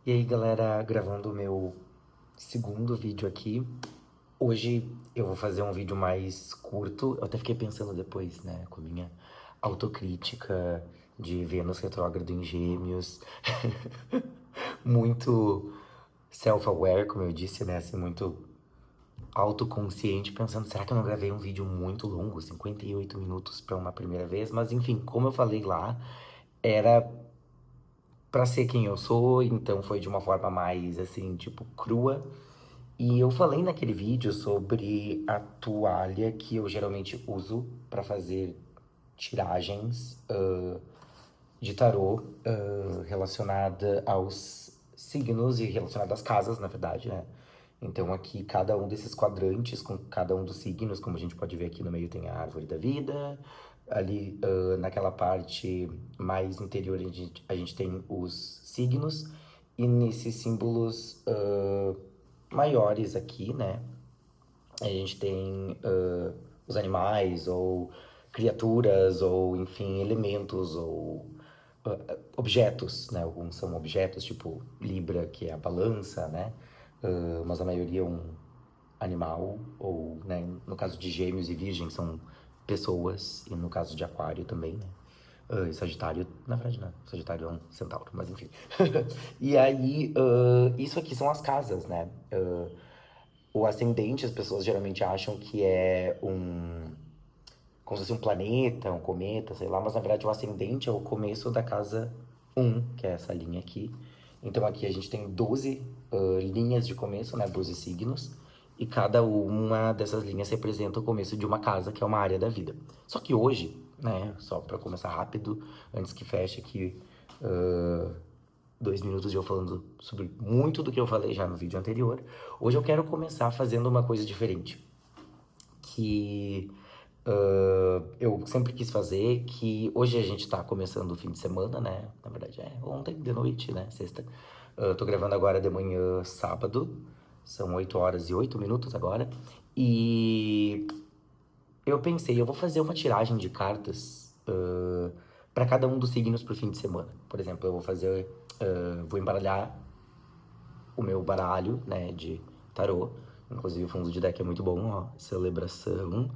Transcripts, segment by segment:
E aí, galera, gravando o meu segundo vídeo aqui. Hoje eu vou fazer um vídeo mais curto. Eu até fiquei pensando depois, né, com a minha autocrítica de Vênus retrógrado em Gêmeos. Muito self-aware, como eu disse, né, assim, muito autoconsciente, pensando, será que eu não gravei um vídeo muito longo, 58 minutos para uma primeira vez? Mas enfim, como eu falei lá, era pra ser quem eu sou, então foi de uma forma mais, assim, tipo, crua. E eu falei naquele vídeo sobre a toalha que eu geralmente uso pra fazer tiragens de tarô relacionada aos signos e relacionada às casas, na verdade, né? Então aqui cada um desses quadrantes com cada um dos signos, como a gente pode ver aqui no meio tem a árvore da vida, ali naquela parte mais interior a gente tem os signos e nesses símbolos maiores aqui, né? A gente tem os animais ou criaturas ou enfim elementos ou objetos, né? Alguns são objetos tipo Libra, que é a balança, né? Mas a maioria é um animal ou, né? No caso de Gêmeos e Virgem são pessoas e no caso de Aquário também, né? E Sagitário, na verdade não, Sagitário é um centauro, mas enfim. E aí, isso aqui são as casas, né? O ascendente, as pessoas geralmente acham que é como se fosse um planeta, um cometa, sei lá, mas na verdade o ascendente é o começo da casa um, que é essa linha aqui. Então aqui a gente tem 12 linhas de começo, né, 12 signos, e cada uma dessas linhas representa o começo de uma casa, que é uma área da vida. Só que hoje, né, só para começar rápido, antes que feche aqui 2 minutos de eu falando sobre muito do que eu falei já no vídeo anterior, hoje eu quero começar fazendo uma coisa diferente que eu sempre quis fazer, que hoje a gente tá começando o fim de semana, né? Na verdade é ontem de noite, né? Sexta. Tô gravando agora de manhã, sábado. São 8 horas e 8 minutos agora. E eu pensei, eu vou fazer uma tiragem de cartas para cada um dos signos pro fim de semana. Por exemplo, eu vou fazer, vou embaralhar o meu baralho, né, de tarô. Inclusive o fundo de deck é muito bom, ó. Celebração,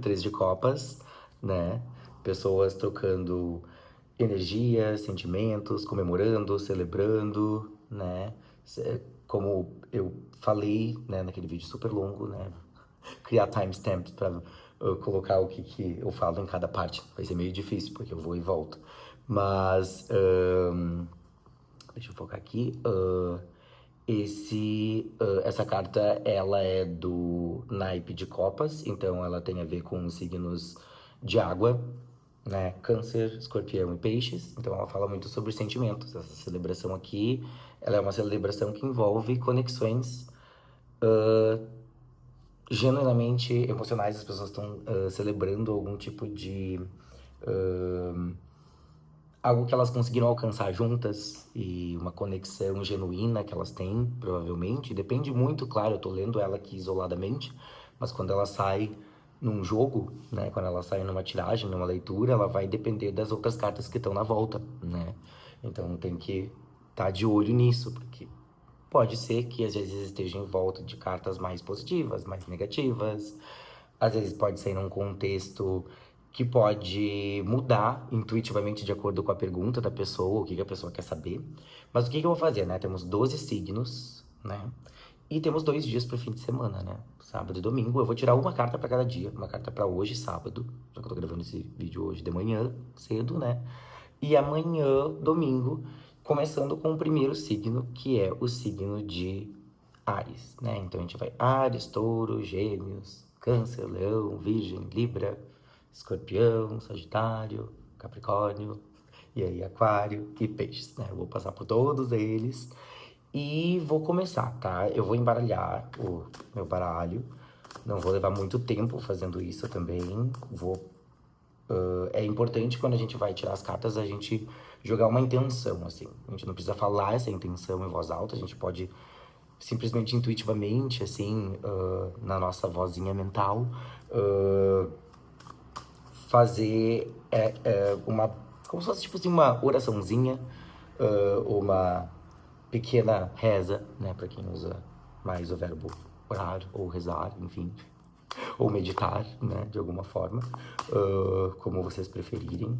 três de copas, né? Pessoas trocando energia, sentimentos, comemorando, celebrando, né? Como eu falei, né, naquele vídeo super longo, né? Criar timestamps para colocar o que eu falo em cada parte. Vai ser meio difícil, porque eu vou e volto. Mas deixa eu focar aqui. Essa carta, ela é do naipe de copas, então ela tem a ver com os signos de água, né? Câncer, escorpião e peixes. Então ela fala muito sobre sentimentos. Essa celebração aqui, ela é uma celebração que envolve conexões genuinamente emocionais. As pessoas estão celebrando algum tipo de algo que elas conseguiram alcançar juntas e uma conexão genuína que elas têm, provavelmente. Depende muito, claro, eu tô lendo ela aqui isoladamente, mas quando ela sai num jogo, né, quando ela sai numa tiragem, numa leitura, ela vai depender das outras cartas que estão na volta, né? Então tem que estar de olho nisso, porque pode ser que às vezes esteja em volta de cartas mais positivas, mais negativas. Às vezes pode ser num contexto que pode mudar intuitivamente de acordo com a pergunta da pessoa, o que a pessoa quer saber. Mas o que eu vou fazer, né? Temos 12 signos, né? E temos 2 dias para o fim de semana, né? Sábado e domingo. Eu vou tirar uma carta para cada dia. Uma carta para hoje, sábado. Já que eu tô gravando esse vídeo hoje de manhã, cedo, né? E amanhã, domingo, começando com o primeiro signo, que é o signo de Áries, né? Então a gente vai Áries, Touro, Gêmeos, Câncer, Leão, Virgem, Libra, Escorpião, Sagitário, Capricórnio, e aí Aquário e Peixes, né? Eu vou passar por todos eles e vou começar, tá? Eu vou embaralhar o meu baralho. Não vou levar muito tempo fazendo isso também. É importante quando a gente vai tirar as cartas a gente jogar uma intenção, assim. A gente não precisa falar essa intenção em voz alta, a gente pode simplesmente intuitivamente, assim, na nossa vozinha mental, fazer uma, como se fosse tipo assim, uma oraçãozinha, uma pequena reza, né, para quem usa mais o verbo orar ou rezar, enfim, ou meditar, né, de alguma forma, como vocês preferirem.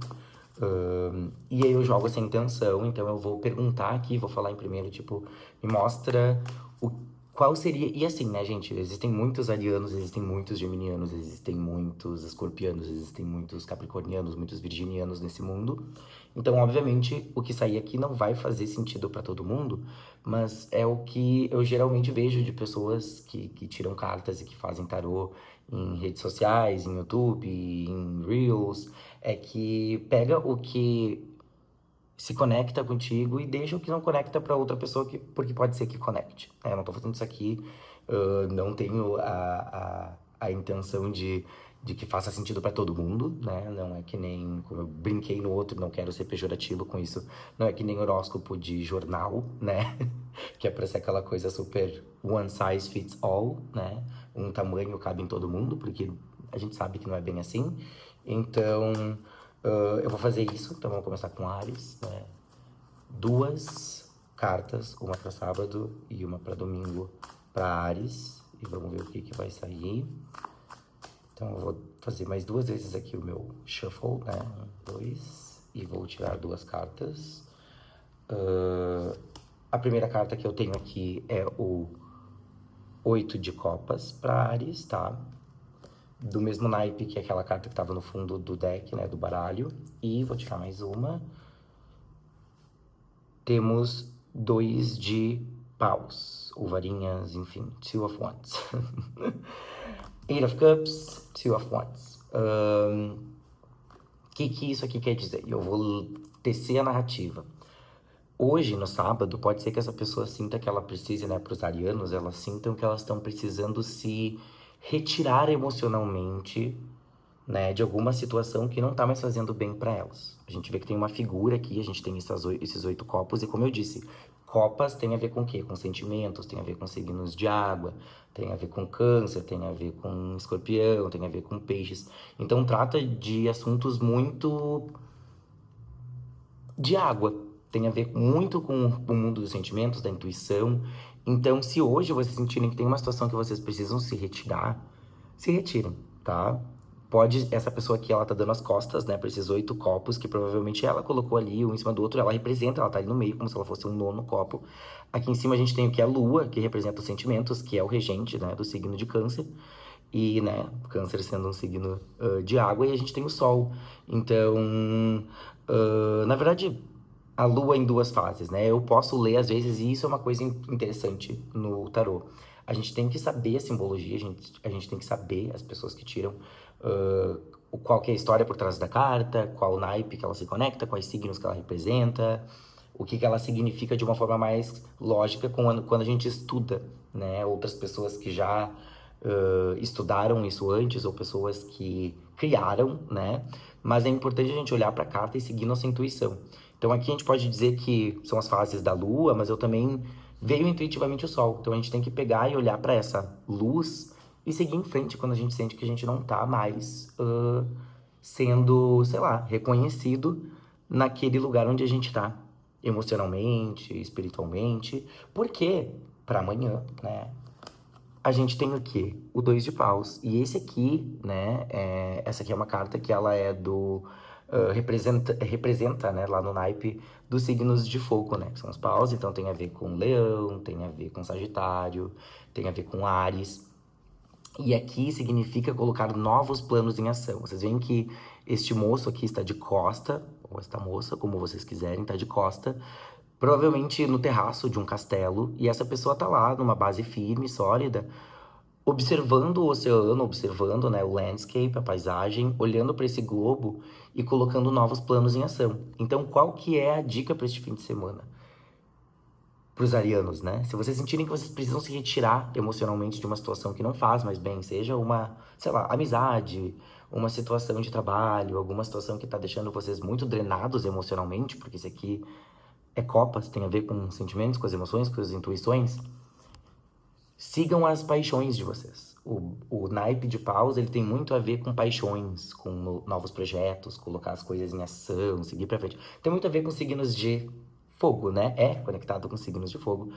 E aí eu jogo essa intenção, então eu vou perguntar aqui, vou falar em primeiro, tipo, me mostra o qual seria. E assim, né, gente, existem muitos arianos, existem muitos geminianos, existem muitos escorpianos, existem muitos capricornianos, muitos virginianos nesse mundo. Então, obviamente, o que sair aqui não vai fazer sentido para todo mundo, mas é o que eu geralmente vejo de pessoas que tiram cartas e que fazem tarô em redes sociais, em YouTube, em Reels, é que pega o que se conecta contigo e deixa o que não conecta para outra pessoa, porque pode ser que conecte. Eu não tô fazendo isso aqui, não tenho a intenção de que faça sentido para todo mundo, né? Não é que nem, como eu brinquei no outro, não quero ser pejorativo com isso, não é que nem horóscopo de jornal, né? Que é pra ser aquela coisa super one size fits all, né? Um tamanho cabe em todo mundo, porque a gente sabe que não é bem assim. Então, eu vou fazer isso. Então, vamos começar com Áries, né? 2 cartas, uma para sábado e uma para domingo para Áries. E vamos ver o que vai sair. Então, eu vou fazer mais 2 vezes aqui o meu shuffle, né? 1, 2. E vou tirar 2 cartas. A primeira carta que eu tenho aqui é o 8 de copas para Áries, tá? Do mesmo naipe que aquela carta que tava no fundo do deck, né? Do baralho. E vou tirar mais uma. Temos 2 de paus, ou varinhas, enfim, Two of Wands. Eight of Cups, Two of Wands. Que isso aqui quer dizer? Eu vou tecer a narrativa. Hoje, no sábado, pode ser que essa pessoa sinta que ela precise, né, para os arianos, elas sintam que elas estão precisando se retirar emocionalmente, né, de alguma situação que não tá mais fazendo bem para elas. A gente vê que tem uma figura aqui, a gente tem esses 8 copos, e como eu disse, copas tem a ver com o quê? Com sentimentos, tem a ver com signos de água, tem a ver com câncer, tem a ver com escorpião, tem a ver com peixes. Então trata de assuntos muito de água. Tem a ver muito com o mundo dos sentimentos, da intuição. Então, se hoje vocês sentirem que tem uma situação que vocês precisam se retirar, se retirem, tá? Pode, essa pessoa aqui, ela tá dando as costas, né, pra esses 8 copos, que provavelmente ela colocou ali, um em cima do outro, ela representa, ela tá ali no meio, como se ela fosse um nono copo. Aqui em cima a gente tem o que é a lua, que representa os sentimentos, que é o regente, né, do signo de câncer. E, né, câncer sendo um signo de água, e a gente tem o sol. Então, na verdade, a lua em 2 fases, né? Eu posso ler às vezes, e isso é uma coisa interessante no tarô. A gente tem que saber a simbologia, a gente tem que saber as pessoas que tiram qual que é a história por trás da carta, qual o naipe que ela se conecta, quais signos que ela representa, o que ela significa de uma forma mais lógica quando a gente estuda, né? Outras pessoas que já estudaram isso antes, ou pessoas que criaram, né? Mas é importante a gente olhar para a carta e seguir nossa intuição. Então aqui a gente pode dizer que são as fases da lua, mas eu também veio intuitivamente o sol. Então a gente tem que pegar e olhar para essa luz e seguir em frente quando a gente sente que a gente não tá mais sendo, sei lá, reconhecido naquele lugar onde a gente tá, emocionalmente, espiritualmente, porque para amanhã, né? A gente tem o quê? O 2 de paus. E esse aqui, né? Essa aqui é uma carta que ela é do. Representa, né, lá no naipe dos signos de fogo, né? Que são os paus, então tem a ver com leão, tem a ver com sagitário, tem a ver com Áries. E aqui significa colocar novos planos em ação. Vocês veem que este moço aqui está de costa, ou esta moça, como vocês quiserem, está de costa, provavelmente no terraço de um castelo, e essa pessoa tá lá numa base firme, sólida, observando o oceano, observando, né, o landscape, a paisagem, olhando para esse globo e colocando novos planos em ação. Então, qual que é a dica para este fim de semana? Para os arianos, né? Se vocês sentirem que vocês precisam se retirar emocionalmente de uma situação que não faz mais bem, seja uma, sei lá, amizade, uma situação de trabalho, alguma situação que está deixando vocês muito drenados emocionalmente, porque isso aqui é copas, tem a ver com sentimentos, com as emoções, com as intuições. Sigam as paixões de vocês. O naipe de paus, ele tem muito a ver com paixões, com novos projetos, colocar as coisas em ação, seguir pra frente. Tem muito a ver com signos de fogo, né? É conectado com signos de fogo.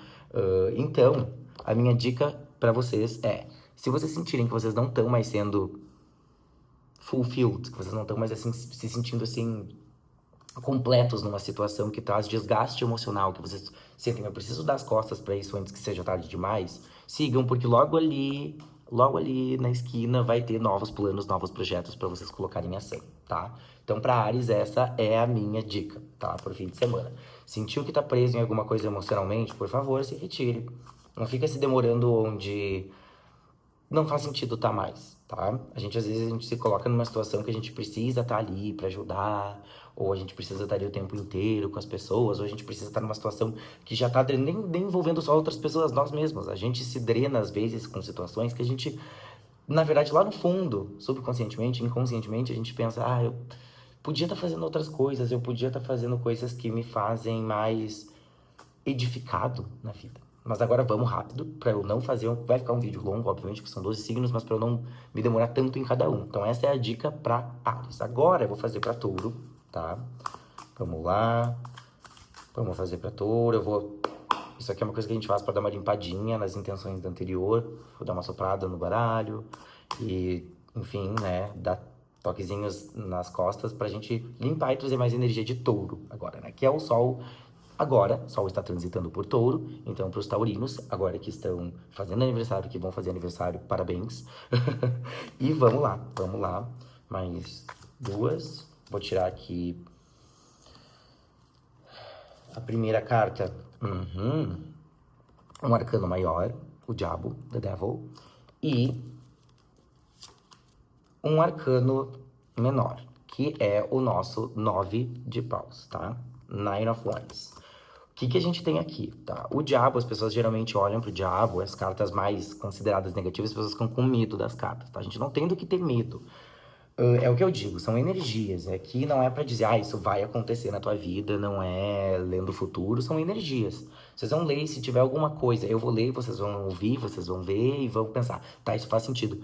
Então, a minha dica pra vocês é, se vocês sentirem que vocês não estão mais sendo fulfilled, que vocês não estão mais assim, se sentindo assim, completos numa situação que traz desgaste emocional, que vocês sentem, eu preciso dar as costas pra isso antes que seja tarde demais, sigam, porque logo ali na esquina vai ter novos planos, novos projetos pra vocês colocarem em ação, tá? Então, pra Áries, essa é a minha dica, tá? Pro fim de semana. Sentiu que tá preso em alguma coisa emocionalmente, por favor, se retire. Não fica se demorando onde não faz sentido estar mais, tá? Às vezes a gente se coloca numa situação que a gente precisa estar ali pra ajudar, ou a gente precisa estar ali o tempo inteiro com as pessoas, ou a gente precisa estar numa situação que já tá nem envolvendo só outras pessoas, nós mesmos. A gente se drena às vezes com situações que a gente, na verdade, lá no fundo, subconscientemente, inconscientemente, a gente pensa, eu podia estar fazendo outras coisas, eu podia estar fazendo coisas que me fazem mais edificado na vida. Mas agora vamos rápido, pra eu não fazer. Vai ficar um vídeo longo, obviamente, que são 12 signos, mas pra eu não me demorar tanto em cada um. Então, essa é a dica pra Áries. Agora eu vou fazer pra Touro, tá? Vamos lá. Vamos fazer pra Touro. Isso aqui é uma coisa que a gente faz pra dar uma limpadinha nas intenções do anterior. Vou dar uma soprada no baralho. E, enfim, né? Dar toquezinhos nas costas pra gente limpar e trazer mais energia de Touro agora, né? Que é o Sol. Agora, Sol está transitando por Touro, então para os taurinos, agora que estão fazendo aniversário, que vão fazer aniversário, parabéns. E vamos lá. Mais duas. Vou tirar aqui a primeira carta. Um arcano maior, o Diabo, The Devil. E um arcano menor, que é o nosso 9 de paus, tá? Nine of Wands. O que a gente tem aqui, tá? O diabo, as pessoas geralmente olham pro diabo, as cartas mais consideradas negativas, as pessoas ficam com medo das cartas, tá? A gente não tem do que ter medo. É o que eu digo, são energias. Aqui não é pra dizer, isso vai acontecer na tua vida, não é lendo o futuro, são energias. Vocês vão ler, se tiver alguma coisa, eu vou ler, vocês vão ouvir, vocês vão ver e vão pensar, tá, isso faz sentido.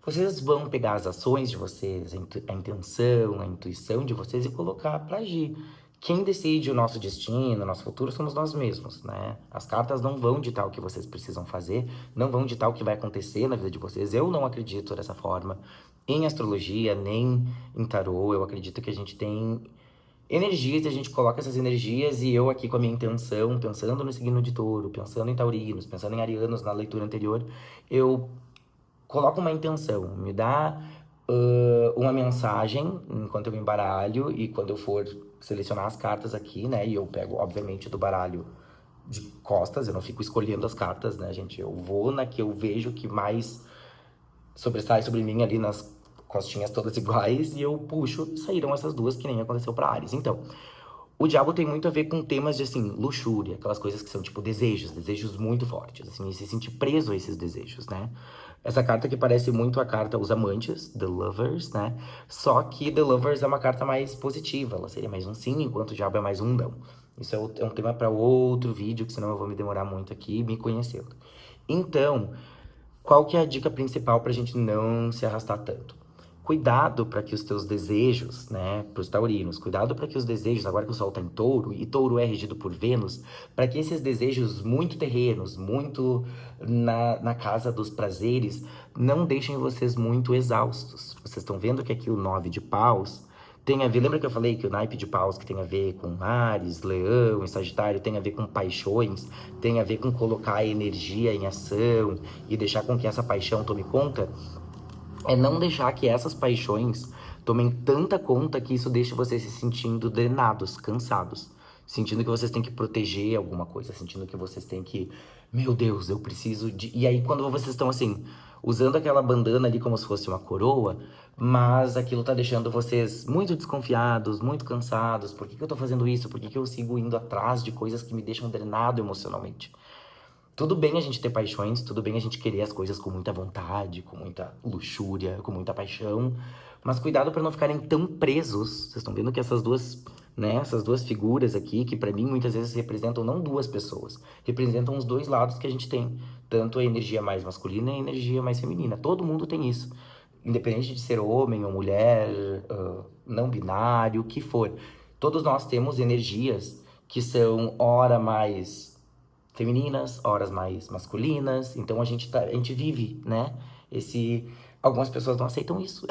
Vocês vão pegar as ações de vocês, a intenção, a intuição de vocês e colocar pra agir. Quem decide o nosso destino, o nosso futuro, somos nós mesmos, né? As cartas não vão ditar o que vocês precisam fazer, não vão ditar o que vai acontecer na vida de vocês. Eu não acredito dessa forma em astrologia, nem em tarô. Eu acredito que a gente tem energias e a gente coloca essas energias e eu aqui com a minha intenção, pensando no signo de Touro, pensando em taurinos, pensando em arianos na leitura anterior, eu coloco uma intenção, me dá uma mensagem enquanto eu me embaralho e quando eu for selecionar as cartas aqui, né? E eu pego, obviamente, do baralho de costas, eu não fico escolhendo as cartas, né, gente? Eu vou na que eu vejo que mais sobressai sobre mim ali nas costinhas todas iguais e eu puxo e saíram essas duas que nem aconteceu pra Áries. Então, o diabo tem muito a ver com temas de, assim, luxúria, aquelas coisas que são, tipo, desejos muito fortes, assim, e se sentir preso a esses desejos, né? Essa carta que parece muito a carta Os Amantes, The Lovers, né? Só que The Lovers é uma carta mais positiva, ela seria mais um sim, enquanto o diabo é mais um não. Isso é um tema para outro vídeo, que senão eu vou me demorar muito aqui me conhecendo. Então, qual que é a dica principal pra gente não se arrastar tanto? Cuidado para que os teus desejos, né, para os taurinos, cuidado para que os desejos, agora que o Sol tá em Touro, e Touro é regido por Vênus, para que esses desejos muito terrenos, muito na casa dos prazeres, não deixem vocês muito exaustos. Vocês estão vendo que aqui o 9 de paus tem a ver, lembra que eu falei que o naipe de paus que tem a ver com Áries, Leão e Sagitário tem a ver com paixões, tem a ver com colocar a energia em ação e deixar com que essa paixão tome conta? É não deixar que essas paixões tomem tanta conta que isso deixe vocês se sentindo drenados, cansados. Sentindo que vocês têm que proteger alguma coisa, sentindo que vocês têm que, meu Deus, eu preciso de. E aí, quando vocês estão assim, usando aquela bandana ali como se fosse uma coroa, mas aquilo tá deixando vocês muito desconfiados, muito cansados. Por que eu tô fazendo isso? Por que eu sigo indo atrás de coisas que me deixam drenado emocionalmente? Tudo bem a gente ter paixões, tudo bem a gente querer as coisas com muita vontade, com muita luxúria, com muita paixão, mas cuidado para não ficarem tão presos. Vocês estão vendo que essas duas, né, essas duas figuras aqui, que para mim muitas vezes representam não duas pessoas, representam os dois lados que a gente tem, tanto a energia mais masculina e a energia mais feminina. Todo mundo tem isso, independente de ser homem ou mulher, não binário, o que for. Todos nós temos energias que são hora mais femininas, horas mais masculinas. Então a gente vive, né? Esse. Algumas pessoas não aceitam isso,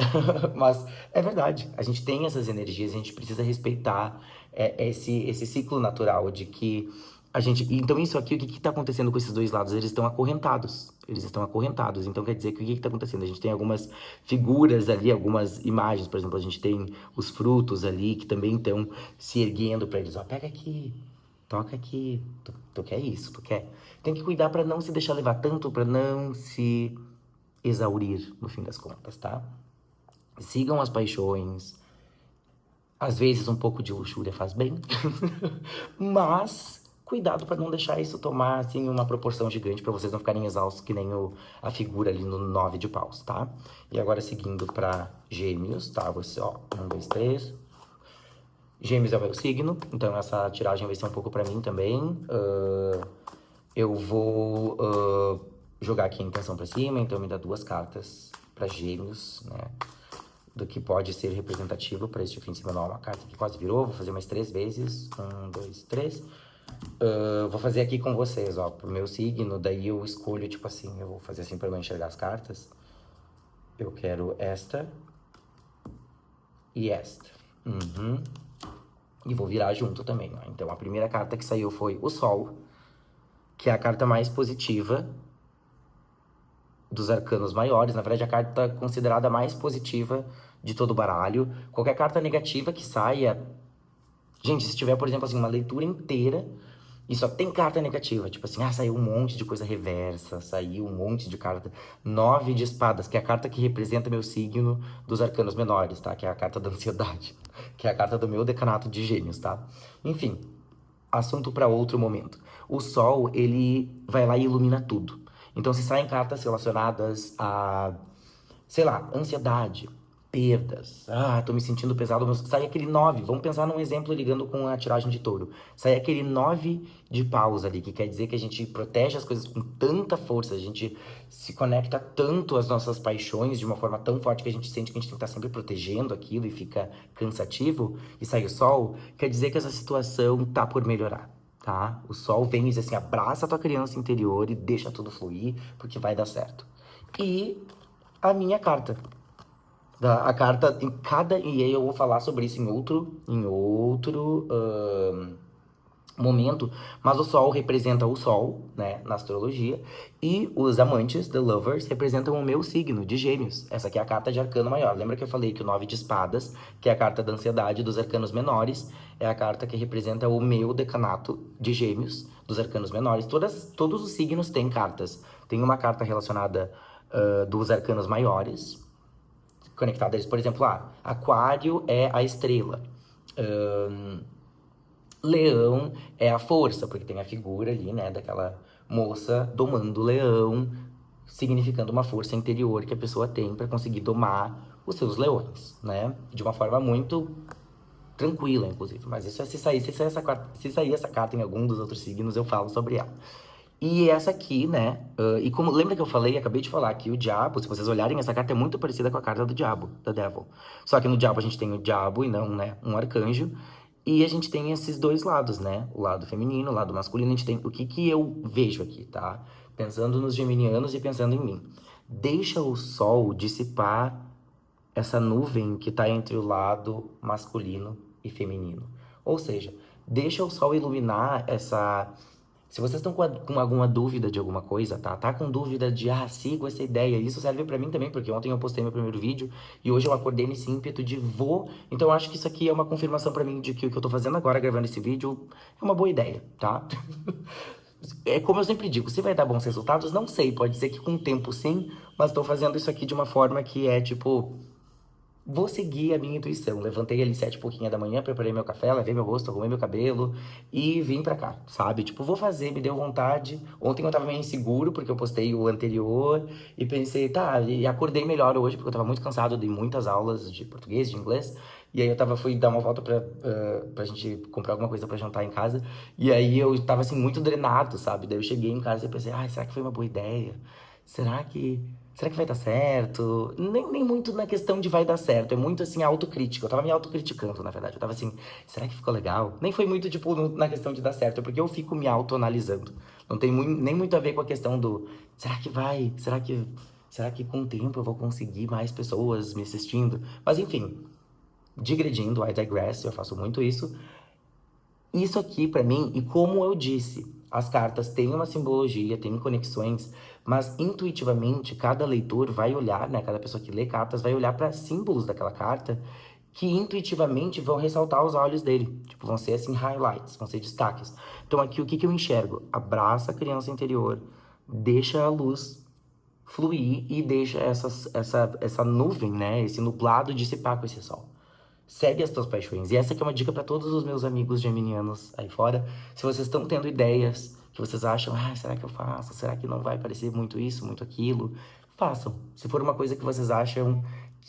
mas é verdade. A gente tem essas energias, a gente precisa respeitar esse ciclo natural de que a gente. Então, isso aqui, o que está acontecendo com esses dois lados? Eles estão acorrentados. Eles estão acorrentados. Então, quer dizer que o que está acontecendo? A gente tem algumas figuras ali, algumas imagens, por exemplo, a gente tem os frutos ali que também estão se erguendo para eles. Ó, pega aqui, toca aqui, tu quer isso, tu quer. Tem que cuidar pra não se deixar levar tanto, pra não se exaurir, no fim das contas, tá? Sigam as paixões. Às vezes um pouco de luxúria faz bem, mas cuidado pra não deixar isso tomar, assim, uma proporção gigante pra vocês não ficarem exaustos que nem a figura ali no 9 de paus, tá? E agora seguindo pra gêmeos, tá? Você, ó, 1, 2, 3. Gêmeos é o meu signo, então essa tiragem vai ser um pouco pra mim também. Eu vou jogar aqui a intenção pra cima, então me dá 2 cartas pra gêmeos, né? Do que pode ser representativo pra este fim semanal. Uma carta que quase virou, vou fazer mais 3 vezes. 1, 2, 3. Vou fazer aqui com vocês, ó, pro meu signo, daí eu escolho, tipo assim, eu vou fazer assim pra não enxergar as cartas. Eu quero esta e esta. E vou virar junto também, ó. Então a primeira carta que saiu foi o Sol, que é a carta mais positiva dos arcanos maiores. Na verdade, a carta considerada mais positiva de todo o baralho. Qualquer carta negativa que saia... Gente, se tiver, por exemplo, assim, uma leitura inteira e só tem carta negativa, tipo assim, saiu um monte de coisa reversa, saiu um monte de carta... 9 de espadas, que é a carta que representa meu signo dos arcanos menores, tá? Que é a carta da ansiedade, que é a carta do meu decanato de gêmeos, tá? Enfim, assunto para outro momento. O Sol, ele vai lá e ilumina tudo. Então, se saem cartas relacionadas a, sei lá, ansiedade, perdas, tô me sentindo pesado, sai aquele 9, vamos pensar num exemplo ligando com a tiragem de touro. Sai aquele 9 de paus ali, que quer dizer que a gente protege as coisas com tanta força, a gente se conecta tanto às nossas paixões de uma forma tão forte que a gente sente que a gente tem que estar sempre protegendo aquilo e fica cansativo, e sai o sol, quer dizer que essa situação tá por melhorar. Tá? O sol vem e diz assim, abraça a tua criança interior e deixa tudo fluir, porque vai dar certo. E a minha carta. A carta em cada... E aí eu vou falar sobre isso em outro momento. Mas o sol representa o sol, né, na astrologia. E os amantes, the lovers, representam o meu signo, de gêmeos. Essa aqui é a carta de arcano maior. Lembra que eu falei que o 9 de espadas, que é a carta da ansiedade dos arcanos menores, é a carta que representa o meu decanato de gêmeos, dos arcanos menores. Todos os signos têm cartas. Tem uma carta relacionada dos arcanos maiores, conectada a eles. Por exemplo, Aquário é a estrela. Leão é a força, porque tem a figura ali, né, daquela moça domando o leão, significando uma força interior que a pessoa tem para conseguir domar os seus leões, né? De uma forma muito tranquila, inclusive. Mas isso é se sair essa carta em algum dos outros signos, eu falo sobre ela. E essa aqui, né? E como lembra que eu falei, acabei de falar que o diabo, se vocês olharem, essa carta é muito parecida com a carta do diabo, da Devil. Só que no diabo a gente tem o diabo e não, né? Um arcanjo. E a gente tem esses dois lados, né? O lado feminino, o lado masculino. A gente tem o que eu vejo aqui, tá? Pensando nos geminianos e pensando em mim. Deixa o sol dissipar essa nuvem que tá entre o lado masculino e feminino. Ou seja, deixa o sol iluminar essa... Se vocês estão com alguma dúvida de alguma coisa, tá? Tá com dúvida de, sigo essa ideia. Isso serve pra mim também, porque ontem eu postei meu primeiro vídeo e hoje eu acordei nesse ímpeto de vou. Então eu acho que isso aqui é uma confirmação pra mim de que o que eu tô fazendo agora, gravando esse vídeo, é uma boa ideia, tá? É como eu sempre digo, se vai dar bons resultados, não sei. Pode ser que com o tempo sim, mas tô fazendo isso aqui de uma forma que é tipo... Vou seguir a minha intuição. Levantei ali 7 e pouquinho da manhã, preparei meu café, lavei meu rosto, arrumei meu cabelo e vim pra cá, sabe? Tipo, vou fazer, me deu vontade. Ontem eu tava meio inseguro porque eu postei o anterior e pensei, e acordei melhor hoje porque eu tava muito cansado de muitas aulas de português, de inglês. E aí fui dar uma volta pra gente comprar alguma coisa pra jantar em casa. E aí eu tava assim, muito drenado, sabe? Daí eu cheguei em casa e pensei, será que foi uma boa ideia? Será que vai dar certo? Nem muito na questão de vai dar certo, é muito assim, autocrítica. Eu tava me autocriticando, na verdade. Eu tava assim, será que ficou legal? Nem foi muito, tipo, na questão de dar certo, é porque eu fico me autoanalisando. Não tem nem muito a ver com a questão do, será que vai? Será que com o tempo eu vou conseguir mais pessoas me assistindo? Mas enfim, digredindo, I digress, eu faço muito isso. Isso aqui, pra mim, e como eu disse, as cartas têm uma simbologia, têm conexões, mas intuitivamente cada leitor vai olhar, né? Cada pessoa que lê cartas vai olhar para símbolos daquela carta que intuitivamente vão ressaltar os olhos dele. Tipo, vão ser assim highlights, vão ser destaques. Então aqui o que que eu enxergo? Abraça a criança interior, deixa a luz fluir e deixa essa nuvem, né? Esse nublado dissipar com esse sol. Segue as tuas paixões. E essa aqui é uma dica para todos os meus amigos geminianos aí fora. Se vocês estão tendo ideias que vocês acham, será que eu faço? Será que não vai parecer muito isso, muito aquilo? Façam. Se for uma coisa que vocês acham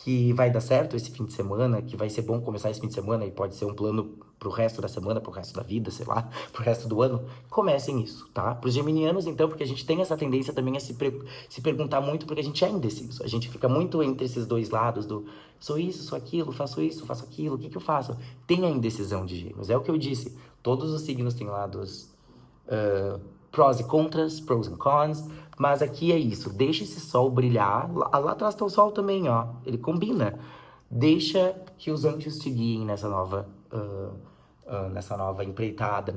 que vai dar certo esse fim de semana, que vai ser bom começar esse fim de semana e pode ser um plano pro resto da semana, pro resto da vida, sei lá, pro resto do ano, comecem isso, tá? Pros geminianos, então, porque a gente tem essa tendência também a se perguntar muito, porque a gente é indeciso. A gente fica muito entre esses dois lados do sou aquilo, faço aquilo, o que que eu faço? Tem a indecisão de gêmeos, é o que eu disse. Todos os signos têm lados prós e contras, pros and cons, mas aqui é isso, deixa esse sol brilhar, lá atrás tá o sol também, ó, ele combina. Deixa que os anjos te guiem nessa nova empreitada,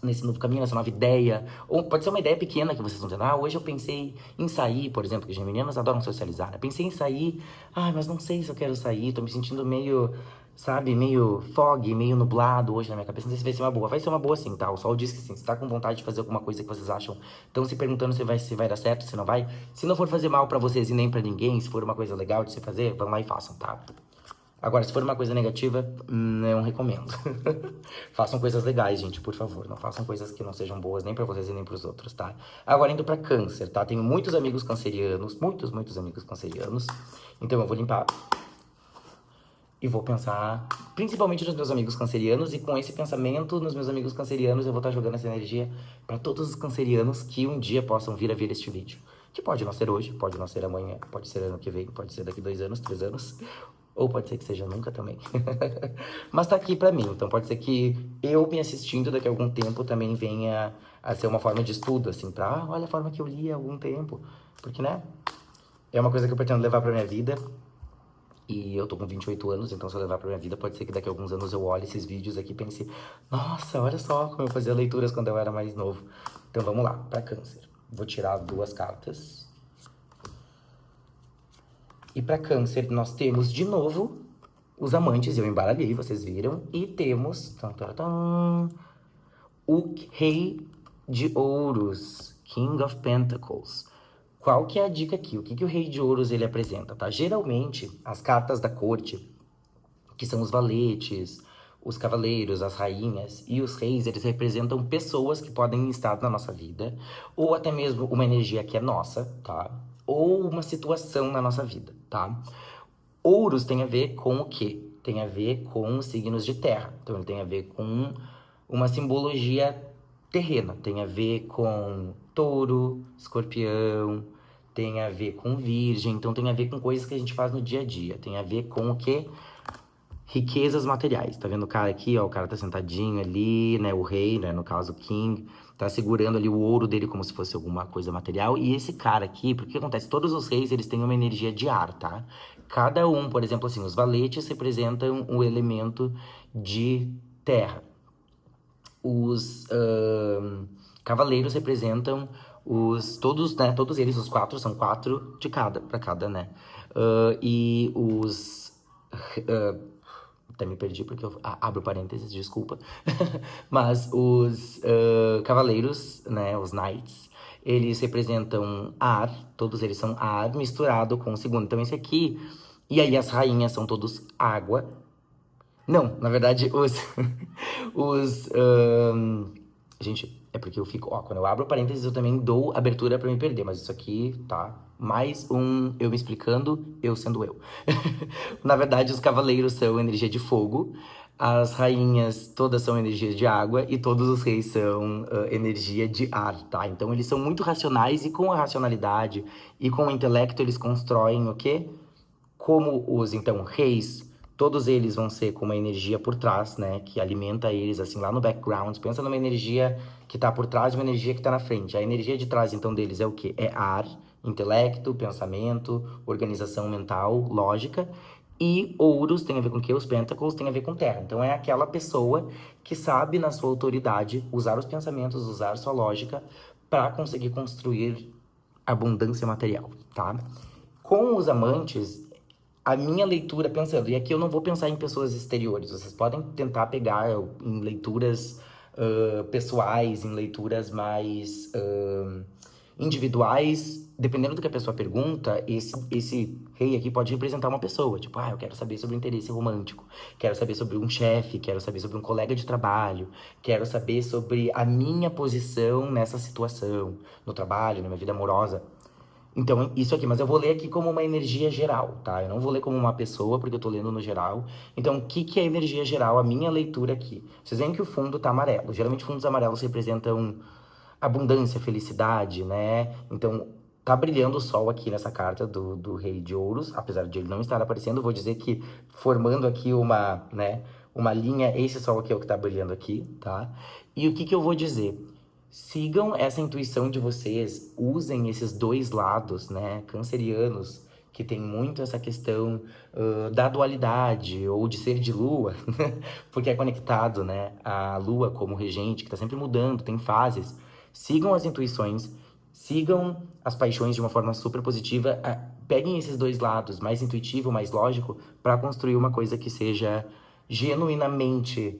nesse novo caminho, nessa nova ideia. Ou pode ser uma ideia pequena que vocês estão tendo. Hoje eu pensei em sair, por exemplo, que os geminianos adoram socializar, né? Pensei em sair, mas não sei se eu quero sair, tô me sentindo meio, sabe, meio fog, meio nublado hoje na minha cabeça. Não sei se vai ser uma boa. Vai ser uma boa sim, tá? O sol diz que sim. Se tá com vontade de fazer alguma coisa que vocês acham, estão se perguntando se vai dar certo, se não vai. Se não for fazer mal pra vocês e nem pra ninguém, se for uma coisa legal de se fazer, vão lá e façam, tá? Agora, se for uma coisa negativa, não recomendo. Façam coisas legais, gente, por favor. Não façam coisas que não sejam boas nem pra vocês e nem pros outros, tá? Agora, indo pra câncer, tá? Tenho muitos amigos cancerianos, muitos amigos cancerianos. Então, eu vou limpar e vou pensar principalmente nos meus amigos cancerianos. E com esse pensamento nos meus amigos cancerianos, eu vou estar jogando essa energia pra todos os cancerianos que um dia possam vir a ver este vídeo. Que pode não ser hoje, pode não ser amanhã, pode ser ano que vem, pode ser daqui 2 anos, 3 anos. Ou pode ser que seja nunca também. Mas tá aqui pra mim, então pode ser que eu me assistindo daqui a algum tempo também venha a ser uma forma de estudo, assim, pra, olha a forma que eu li há algum tempo. Porque, né, é uma coisa que eu pretendo levar pra minha vida. E eu tô com 28 anos, então se eu levar pra minha vida, pode ser que daqui a alguns anos eu olhe esses vídeos aqui e pense, nossa, olha só como eu fazia leituras quando eu era mais novo. Então vamos lá, pra câncer. Vou tirar 2 cartas. E para câncer, nós temos de novo os amantes, eu embaralhei, vocês viram. E temos o Rei de Ouros, King of Pentacles. Qual que é a dica aqui? O que, que o Rei de Ouros ele apresenta, tá? Geralmente, as cartas da corte, que são os valetes, os cavaleiros, as rainhas e os reis, eles representam pessoas que podem estar na nossa vida, ou até mesmo uma energia que é nossa, tá? Ou uma situação na nossa vida, tá? Ouros tem a ver com o quê? Tem a ver com os signos de terra. Então, ele tem a ver com uma simbologia terrena. Tem a ver com touro, escorpião, tem a ver com virgem. Então, tem a ver com coisas que a gente faz no dia a dia. Tem a ver com o quê? Riquezas materiais. Tá vendo o cara aqui, ó? O cara tá sentadinho ali, né? O rei, né? No caso, o King, tá segurando ali o ouro dele como se fosse alguma coisa material. E esse cara aqui, porque acontece? Todos os reis, eles têm uma energia de ar, tá? Cada um, por exemplo, assim, os valetes representam o elemento de terra. Os cavaleiros representam todos, né? Todos eles, os 4, são 4 de cada, pra cada, né? E os... até me perdi porque eu abro parênteses, desculpa. Mas os cavaleiros, né, os knights, eles representam ar, todos eles são ar misturado com o segundo. Então esse aqui, e aí as rainhas são todos água. Não, na verdade, os gente, é porque eu fico, quando eu abro parênteses eu também dou abertura pra me perder, mas isso aqui, tá? Mais eu me explicando, eu sendo eu. Na verdade, os cavaleiros são energia de fogo, As rainhas todas são energia de água e todos os reis são energia de ar, tá? Então eles são muito racionais e com a racionalidade e com o intelecto eles constroem o quê? Como os, então, reis, todos eles vão ser com uma energia por trás, né? Que alimenta eles, assim, lá no background. Pensa numa energia que tá por trás e uma energia que tá na frente. A energia de trás, então, deles é o quê? É ar, intelecto, pensamento, organização mental, lógica. E ouros tem a ver com o quê? Os pentacles tem a ver com terra. Então, é aquela pessoa que sabe, na sua autoridade, usar os pensamentos, usar sua lógica para conseguir construir abundância material, tá? Com os amantes, a minha leitura, pensando, e aqui eu não vou pensar em pessoas exteriores, vocês podem tentar pegar em leituras pessoais, em leituras mais individuais, dependendo do que a pessoa pergunta, esse rei aqui pode representar uma pessoa, tipo, eu quero saber sobre o interesse romântico, quero saber sobre um chefe, quero saber sobre um colega de trabalho, quero saber sobre a minha posição nessa situação, no trabalho, na minha vida amorosa. Então, isso aqui, mas eu vou ler aqui como uma energia geral, tá? Eu não vou ler como uma pessoa, porque eu tô lendo no geral. Então, o que que é energia geral? A minha leitura aqui. Vocês veem que o fundo tá amarelo. Geralmente, fundos amarelos representam abundância, felicidade, né? Então, tá brilhando o sol aqui nessa carta do Rei de Ouros, apesar de ele não estar aparecendo. Vou dizer que, formando aqui uma, né, uma linha, esse sol aqui é o que tá brilhando aqui, tá? E o que que eu vou dizer? Sigam essa intuição de vocês, usem esses dois lados, né, cancerianos, que tem muito essa questão da dualidade ou de ser de lua, porque é conectado, né, à lua como regente, que está sempre mudando, tem fases. Sigam as intuições, sigam as paixões de uma forma super positiva, peguem esses dois lados, mais intuitivo, mais lógico, para construir uma coisa que seja genuinamente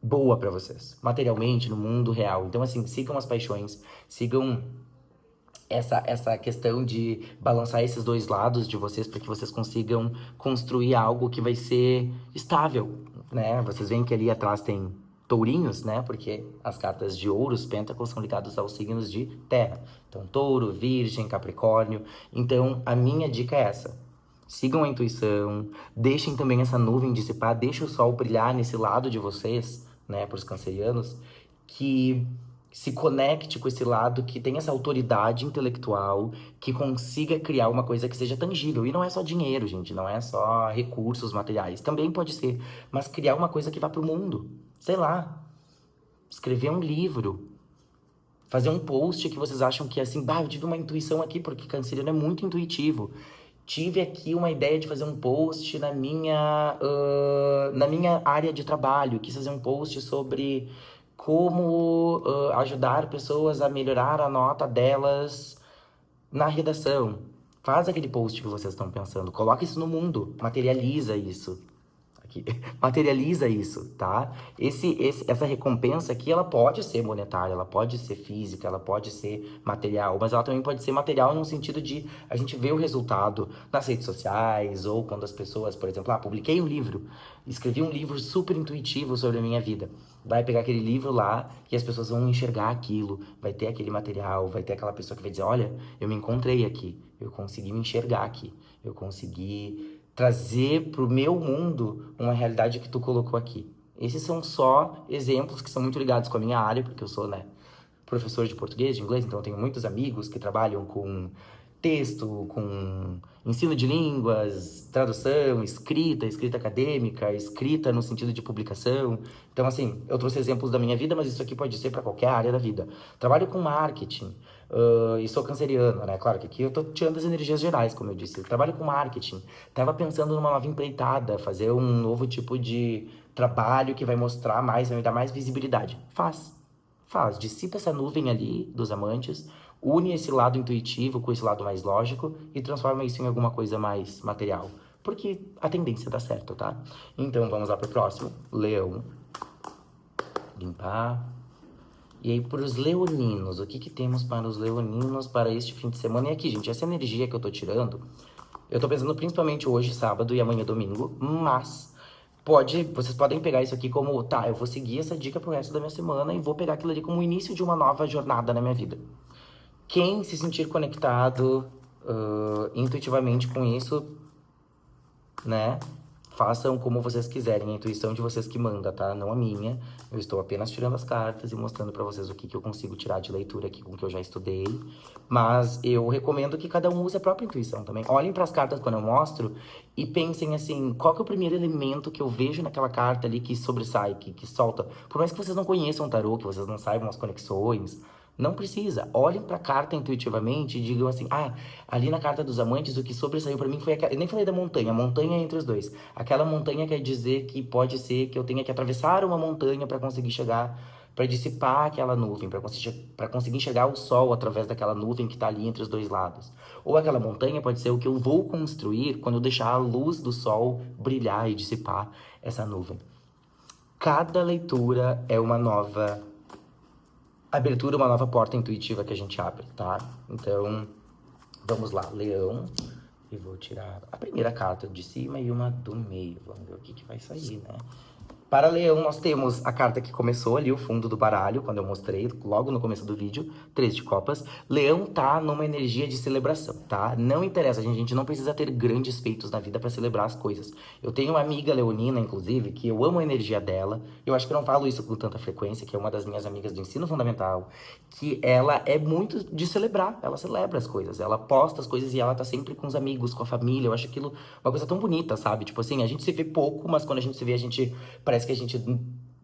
boa para vocês, materialmente, no mundo real. Então, assim, sigam as paixões, sigam essa questão de balançar esses dois lados de vocês para que vocês consigam construir algo que vai ser estável, né? Vocês veem que ali atrás tem tourinhos, né? Porque as cartas de ouros, pentacles, são ligadas aos signos de terra. Então, touro, virgem, capricórnio. Então, a minha dica é essa. Sigam a intuição, deixem também essa nuvem dissipar, deixem o sol brilhar nesse lado de vocês, né, para os cancerianos, que se conecte com esse lado, que tenha essa autoridade intelectual, que consiga criar uma coisa que seja tangível. E não é só dinheiro, gente, não é só recursos materiais, também pode ser, mas criar uma coisa que vá para o mundo. Sei lá, escrever um livro, fazer um post que vocês acham que é assim, eu tive uma intuição aqui, porque canceriano é muito intuitivo. Tive aqui uma ideia de fazer um post na minha área de trabalho. Quis fazer um post sobre como ajudar pessoas a melhorar a nota delas na redação. Faz aquele post que vocês estão pensando. Coloca isso no mundo. Materializa isso. Aqui. Materializa isso, tá? Essa recompensa aqui, ela pode ser monetária, ela pode ser física, ela pode ser material, mas ela também pode ser material no sentido de a gente ver o resultado nas redes sociais, ou quando as pessoas, por exemplo, publiquei um livro, escrevi um livro super intuitivo sobre a minha vida. Vai pegar aquele livro lá e as pessoas vão enxergar aquilo, vai ter aquele material, vai ter aquela pessoa que vai dizer, olha, eu me encontrei aqui, eu consegui me enxergar aqui, eu consegui trazer pro meu mundo uma realidade que tu colocou aqui. Esses são só exemplos que são muito ligados com a minha área, porque eu sou, né, professor de português, de inglês, então eu tenho muitos amigos que trabalham com texto, com ensino de línguas, tradução, escrita acadêmica, escrita no sentido de publicação. Então, assim, eu trouxe exemplos da minha vida, mas isso aqui pode ser para qualquer área da vida. Trabalho com marketing, e sou canceriano, né? Claro que aqui eu tô tirando as energias gerais, como eu disse. Eu trabalho com marketing. Tava pensando numa nova empreitada, fazer um novo tipo de trabalho que vai mostrar mais, vai me dar mais visibilidade. Faz, dissipa essa nuvem ali dos amantes, une esse lado intuitivo com esse lado mais lógico e transforma isso em alguma coisa mais material. Porque a tendência dá certo, tá? Então vamos lá pro próximo. Leão. Limpar. E aí, para os leoninos, o que que temos para os leoninos para este fim de semana? E aqui, gente, essa energia que eu tô tirando, eu tô pensando principalmente hoje, sábado, e amanhã, domingo, mas vocês podem pegar isso aqui como, tá, eu vou seguir essa dica pro resto da minha semana e vou pegar aquilo ali como o início de uma nova jornada na minha vida. Quem se sentir conectado intuitivamente com isso, né, façam como vocês quiserem, a intuição de vocês que manda, tá? Não a minha. Eu estou apenas tirando as cartas e mostrando pra vocês o que eu consigo tirar de leitura aqui com o que eu já estudei. Mas eu recomendo que cada um use a própria intuição também. Olhem pras cartas quando eu mostro e pensem assim, qual que é o primeiro elemento que eu vejo naquela carta ali que sobressai, que solta? Por mais que vocês não conheçam o tarô, que vocês não saibam as conexões, não precisa. Olhem pra carta intuitivamente e digam assim, ali na carta dos amantes, o que sobressaiu pra mim foi aquela... Eu nem falei da montanha, a montanha é entre os dois. Aquela montanha quer dizer que pode ser que eu tenha que atravessar uma montanha pra conseguir chegar, pra dissipar aquela nuvem, pra conseguir enxergar o sol através daquela nuvem que tá ali entre os dois lados. Ou aquela montanha pode ser o que eu vou construir quando eu deixar a luz do sol brilhar e dissipar essa nuvem. Cada leitura é uma nova abertura, uma nova porta intuitiva que a gente abre, tá? Então, vamos lá, Leão. E vou tirar a primeira carta de cima e uma do meio. Vamos ver o que vai sair, né? Para Leão, nós temos a carta que começou ali, o fundo do baralho, quando eu mostrei, logo no começo do vídeo, 3 de copas. Leão tá numa energia de celebração, tá? Não interessa, a gente não precisa ter grandes feitos na vida pra celebrar as coisas. Eu tenho uma amiga leonina, inclusive, que eu amo a energia dela. Eu acho que eu não falo isso com tanta frequência, que é uma das minhas amigas do ensino fundamental, que ela é muito de celebrar, ela celebra as coisas, ela posta as coisas e ela tá sempre com os amigos, com a família. Eu acho aquilo uma coisa tão bonita, sabe? Tipo assim, a gente se vê pouco, mas quando a gente se vê, a gente parece que a gente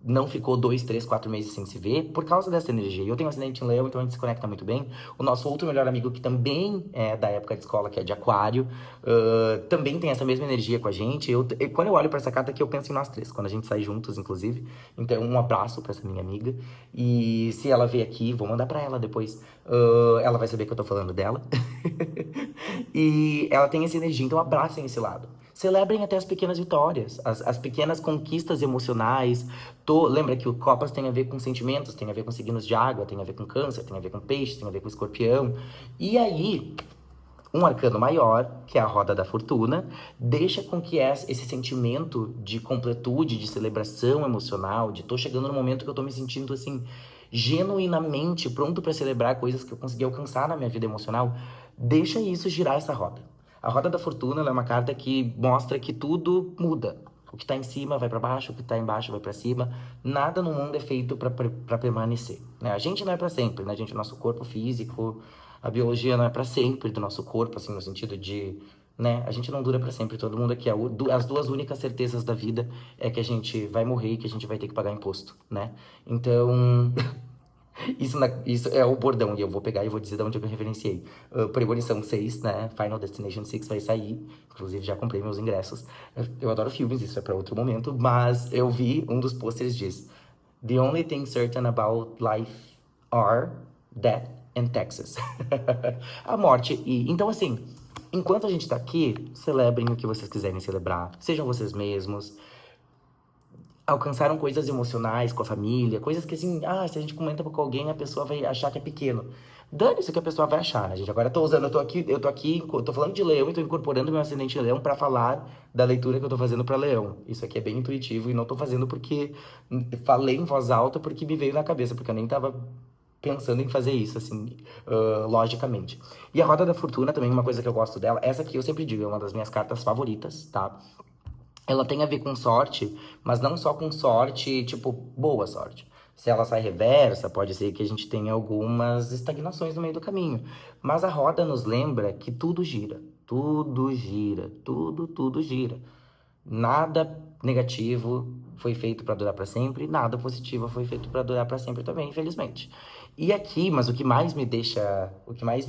não ficou 2, 3, 4 meses sem se ver por causa dessa energia. Eu tenho um ascendente em Leão, então a gente se conecta muito bem. O nosso outro melhor amigo, que também é da época de escola, que é de Aquário, também tem essa mesma energia com a gente. Quando eu olho pra essa carta aqui, eu penso em nós três, quando a gente sai juntos, inclusive. Então, um abraço pra essa minha amiga. E se ela vier aqui, vou mandar pra ela depois. Ela vai saber que eu tô falando dela. E ela tem essa energia, então abracem esse lado. Celebrem até as pequenas vitórias, as pequenas conquistas emocionais. Lembra que o Copas tem a ver com sentimentos, tem a ver com signos de água, tem a ver com câncer, tem a ver com peixe, tem a ver com escorpião. E aí, um arcano maior, que é a roda da fortuna, deixa com que esse sentimento de completude, de celebração emocional, de tô chegando no momento que eu tô me sentindo assim, genuinamente pronto para celebrar coisas que eu consegui alcançar na minha vida emocional, deixa isso girar essa roda. A roda da fortuna ela é uma carta que mostra que tudo muda. O que tá em cima vai para baixo, o que tá embaixo vai para cima. Nada no mundo é feito para permanecer, né? A gente não é para sempre, né? A gente, nosso corpo físico, a biologia não é para sempre do nosso corpo, assim, no sentido de, né? A gente não dura para sempre. Todo mundo aqui, as duas únicas certezas da vida é que a gente vai morrer e que a gente vai ter que pagar imposto, né? Então, isso é o bordão, e eu vou pegar e vou dizer de onde eu me referenciei. Premonição 6, né? Final Destination 6 vai sair. Inclusive, já comprei meus ingressos. Eu adoro filmes, isso é pra outro momento. Mas eu vi um dos pôsteres diz: The only thing certain about life are death and taxes. A morte e... Então, assim, enquanto a gente tá aqui, celebrem o que vocês quiserem celebrar. Sejam vocês mesmos. Alcançaram coisas emocionais com a família, coisas que assim, se a gente comenta com alguém, a pessoa vai achar que é pequeno. Dane-se o que a pessoa vai achar, né, gente? Agora eu tô aqui, tô falando de leão e tô incorporando meu ascendente em leão pra falar da leitura que eu tô fazendo pra leão. Isso aqui é bem intuitivo e não tô fazendo porque falei em voz alta porque me veio na cabeça, porque eu nem tava pensando em fazer isso, assim, logicamente. E a Roda da Fortuna também, uma coisa que eu gosto dela, essa aqui eu sempre digo, é uma das minhas cartas favoritas, tá? Ela tem a ver com sorte, mas não só com sorte, tipo, boa sorte. Se ela sai reversa, pode ser que a gente tenha algumas estagnações no meio do caminho. Mas a roda nos lembra que tudo gira, tudo gira, tudo gira. Nada negativo foi feito para durar para sempre, nada positivo foi feito para durar para sempre também, infelizmente. E aqui, mas o que mais me deixa,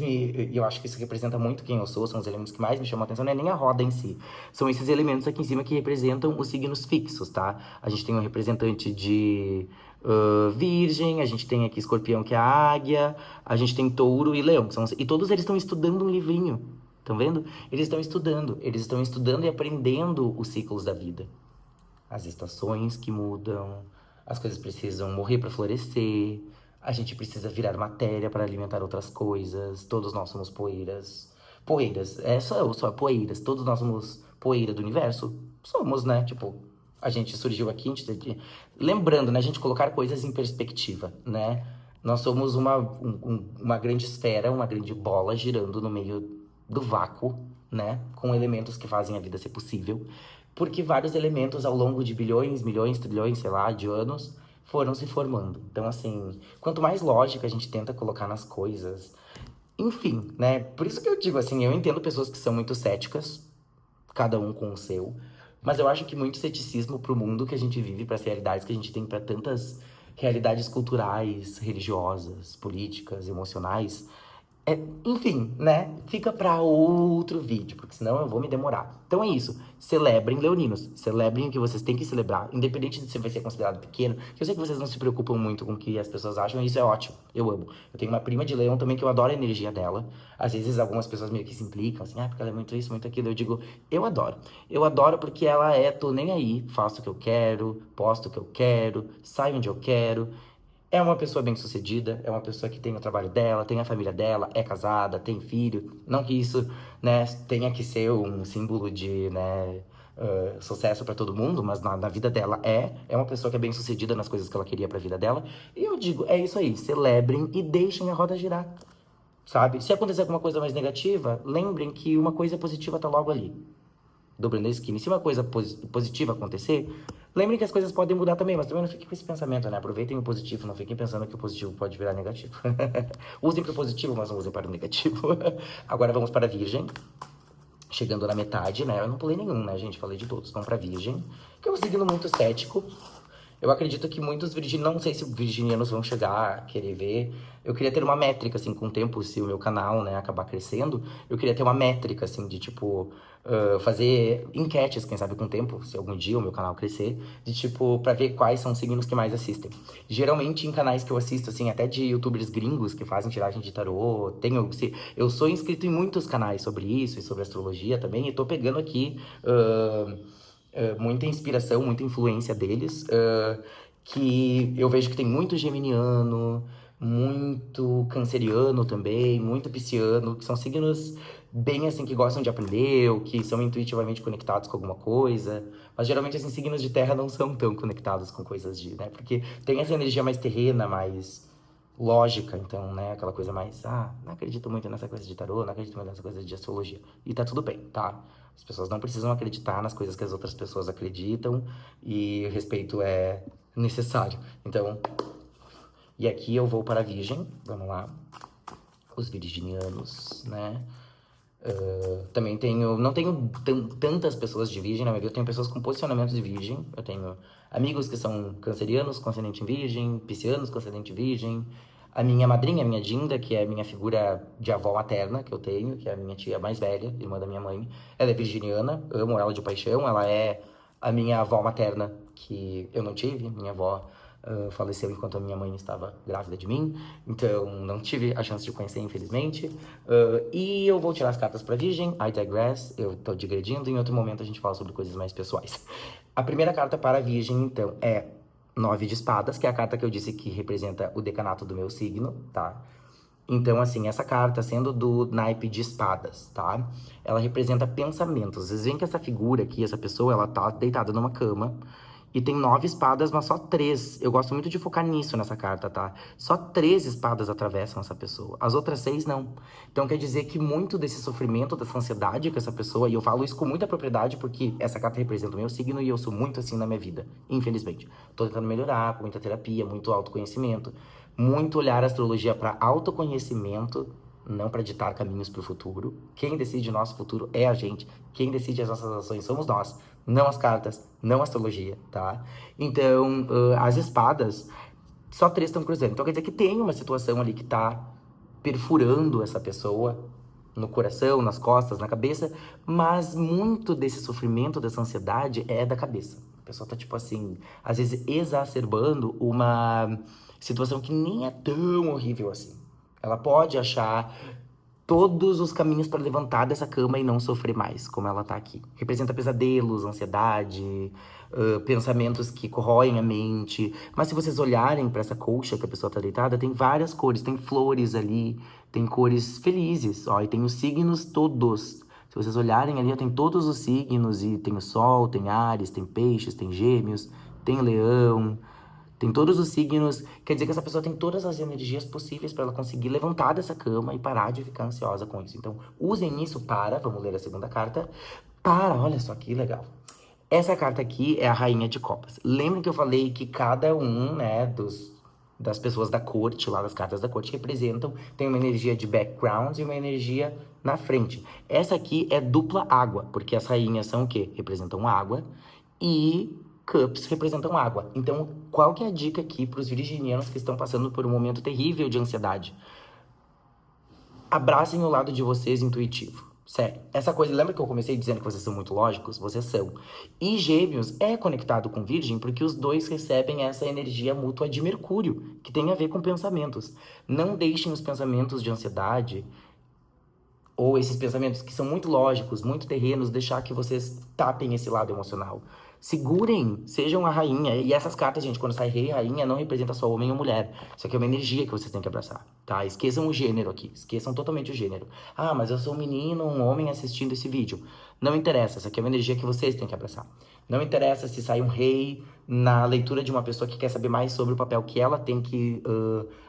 e eu acho que isso representa muito quem eu sou, são os elementos que mais me chamam a atenção, não é nem a roda em si, são esses elementos aqui em cima que representam os signos fixos, tá? A gente tem um representante de Virgem, a gente tem aqui Escorpião, que é a Águia, a gente tem Touro e Leão, e todos eles estão estudando um livrinho. Estão vendo? Eles estão estudando e aprendendo os ciclos da vida. As estações que mudam, as coisas precisam morrer para florescer, a gente precisa virar matéria para alimentar outras coisas, todos nós somos poeiras. Poeiras, só eu sou poeiras, todos nós somos poeira do universo. Somos, né? Tipo, a gente surgiu aqui, lembrando, né? A gente colocar coisas em perspectiva, né? Nós somos uma grande esfera, uma grande bola girando no meio do vácuo, né? Com elementos que fazem a vida ser possível. porque vários elementos ao longo de bilhões, milhões, trilhões, sei lá, de anos foram se formando. Então, assim, quanto mais lógica a gente tenta colocar nas coisas, enfim, né? Por isso que eu digo assim, eu entendo pessoas que são muito céticas, cada um com o seu, mas eu acho que muito ceticismo pro mundo que a gente vive, para as realidades que a gente tem, para tantas realidades culturais, religiosas, políticas, emocionais, enfim, né? Fica pra outro vídeo, porque senão eu vou me demorar. Então é isso. Celebrem, leoninos. Celebrem o que vocês têm que celebrar, independente de se vai ser considerado pequeno. Que eu sei que vocês não se preocupam muito com o que as pessoas acham, e isso é ótimo. Eu amo. Eu tenho uma prima de leão também que eu adoro a energia dela. Às vezes algumas pessoas meio que se implicam, assim, porque ela é muito isso, muito aquilo. Eu digo, eu adoro. Eu adoro porque ela tô nem aí, faço o que eu quero, posto o que eu quero, saio onde eu quero. É uma pessoa bem-sucedida, é uma pessoa que tem o trabalho dela, tem a família dela, é casada, tem filho. Não que isso, né, tenha que ser um símbolo de, né, sucesso para todo mundo, mas na vida dela é uma pessoa que é bem-sucedida nas coisas que ela queria pra vida dela. E eu digo, é isso aí, celebrem e deixem a roda girar, sabe? Se acontecer alguma coisa mais negativa, lembrem que uma coisa positiva tá logo ali, dobrando a esquina. E se uma coisa positiva acontecer, lembrem que as coisas podem mudar também, mas também não fiquem com esse pensamento, né? Aproveitem o positivo, não fiquem pensando que o positivo pode virar negativo. Usem para o positivo, mas não usem para o negativo. Agora vamos para a Virgem. Chegando na metade, né? Eu não pulei nenhum, né, gente? Falei de todos. Vamos pra Virgem, que é um signo muito cético. Eu acredito que muitos virginianos, não sei se virginianos vão chegar a querer ver. Eu queria ter uma métrica, assim, com o tempo, se o meu canal, né, acabar crescendo, eu queria ter uma métrica, assim, de, tipo, fazer enquetes, quem sabe com o tempo, se algum dia o meu canal crescer, de, tipo, pra ver quais são os signos que mais assistem. Geralmente, em canais que eu assisto, assim, até de youtubers gringos que fazem tiragem de tarô, eu sou inscrito em muitos canais sobre isso e sobre astrologia também, e tô pegando aqui muita inspiração, muita influência deles, que eu vejo que tem muito geminiano, muito canceriano também, muito pisciano, que são signos bem assim que gostam de aprender, ou que são intuitivamente conectados com alguma coisa. Mas geralmente assim, signos de terra não são tão conectados com coisas de, né? Porque tem essa energia mais terrena, mais lógica, então, né? Aquela coisa mais, não acredito muito nessa coisa de tarô, não acredito muito nessa coisa de astrologia. E tá tudo bem, tá? As pessoas não precisam acreditar nas coisas que as outras pessoas acreditam e o respeito é necessário. Então, e aqui eu vou para a Virgem, vamos lá. Os virginianos, né? Também tenho, não tenho tantas pessoas de Virgem, na verdade eu tenho pessoas com posicionamentos de Virgem. Eu tenho amigos que são cancerianos com ascendente em Virgem, piscianos com ascendente em Virgem. A minha madrinha, a minha Dinda, que é a minha figura de avó materna que eu tenho, que é a minha tia mais velha, irmã da minha mãe. Ela é virginiana, amo ela de paixão. Ela é a minha avó materna, que eu não tive. Minha avó faleceu enquanto a minha mãe estava grávida de mim, então não tive a chance de conhecer, infelizmente. E eu vou tirar as cartas para Virgem, I digress, eu tô digredindo, em outro momento a gente fala sobre coisas mais pessoais. A primeira carta para a Virgem, então, é 9 de espadas, que é a carta que eu disse que representa o decanato do meu signo, tá? Então, assim, essa carta, sendo do naipe de espadas, tá? Ela representa pensamentos. Vocês veem que essa figura aqui, essa pessoa, ela tá deitada numa cama e tem 9 espadas, mas só 3. Eu gosto muito de focar nisso nessa carta, tá? Só 3 espadas atravessam essa pessoa. As outras 6 não. Então quer dizer que muito desse sofrimento, dessa ansiedade que essa pessoa, e eu falo isso com muita propriedade porque essa carta representa o meu signo e eu sou muito assim na minha vida, infelizmente. Tô tentando melhorar, com muita terapia, muito autoconhecimento, muito olhar a astrologia para autoconhecimento, não para ditar caminhos para o futuro. Quem decide o nosso futuro é a gente. Quem decide as nossas ações somos nós, não as cartas, não a astrologia, tá? Então, as espadas, só 3 estão cruzando. Então quer dizer que tem uma situação ali que tá perfurando essa pessoa no coração, nas costas, na cabeça, mas muito desse sofrimento, dessa ansiedade é da cabeça. A pessoa tá, tipo assim, às vezes exacerbando uma situação que nem é tão horrível assim. Ela pode achar todos os caminhos para levantar dessa cama e não sofrer mais, como ela tá aqui. Representa pesadelos, ansiedade, pensamentos que corroem a mente. Mas se vocês olharem para essa colcha que a pessoa tá deitada, tem várias cores, tem flores ali, tem cores felizes, ó, e tem os signos todos. Se vocês olharem ali, tem todos os signos, e tem o Sol, tem Áries, tem Peixes, tem Gêmeos, tem Leão, tem todos os signos. Quer dizer que essa pessoa tem todas as energias possíveis para ela conseguir levantar dessa cama e parar de ficar ansiosa com isso. Então, usem isso para, vamos ler a segunda carta, olha só que legal. Essa carta aqui é a Rainha de Copas. Lembra que eu falei que cada um, né, das pessoas da corte, lá das cartas da corte, representam, tem uma energia de background e uma energia na frente. Essa aqui é dupla água, porque as rainhas são o quê? Representam água e cups representam água. Então, qual que é a dica aqui para os virginianos que estão passando por um momento terrível de ansiedade? Abracem o lado de vocês intuitivo. Sério, essa coisa, lembra que eu comecei dizendo que vocês são muito lógicos? Vocês são. E Gêmeos é conectado com Virgem porque os dois recebem essa energia mútua de Mercúrio, que tem a ver com pensamentos. Não deixem os pensamentos de ansiedade ou esses pensamentos que são muito lógicos, muito terrenos, deixar que vocês tapem esse lado emocional. Segurem, sejam a rainha. E essas cartas, gente, quando sai rei e rainha, não representa só homem ou mulher. Isso aqui é uma energia que vocês têm que abraçar, tá? Esqueçam o gênero aqui, esqueçam totalmente o gênero. Ah, mas eu sou um menino, um homem assistindo esse vídeo. Não interessa, essa aqui é uma energia que vocês têm que abraçar. Não interessa se sai um rei na leitura de uma pessoa que quer saber mais sobre o papel que ela tem que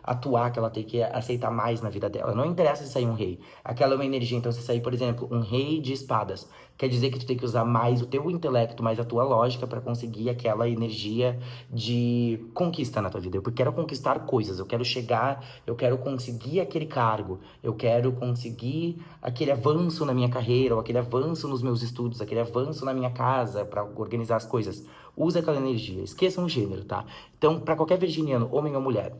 atuar, que ela tem que aceitar mais na vida dela. Não interessa se sair um rei. Aquela é uma energia, então se sair, por exemplo, um rei de espadas, quer dizer que tu tem que usar mais o teu intelecto, mais a tua lógica para conseguir aquela energia de conquista na tua vida. Eu quero conquistar coisas, eu quero chegar, eu quero conseguir aquele cargo, eu quero conseguir aquele avanço na minha carreira, ou aquele avanço nos meus estudos, aquele avanço na minha casa para organizar as coisas. Usa aquela energia, esqueçam o gênero, tá? Então, para qualquer virginiano, homem ou mulher,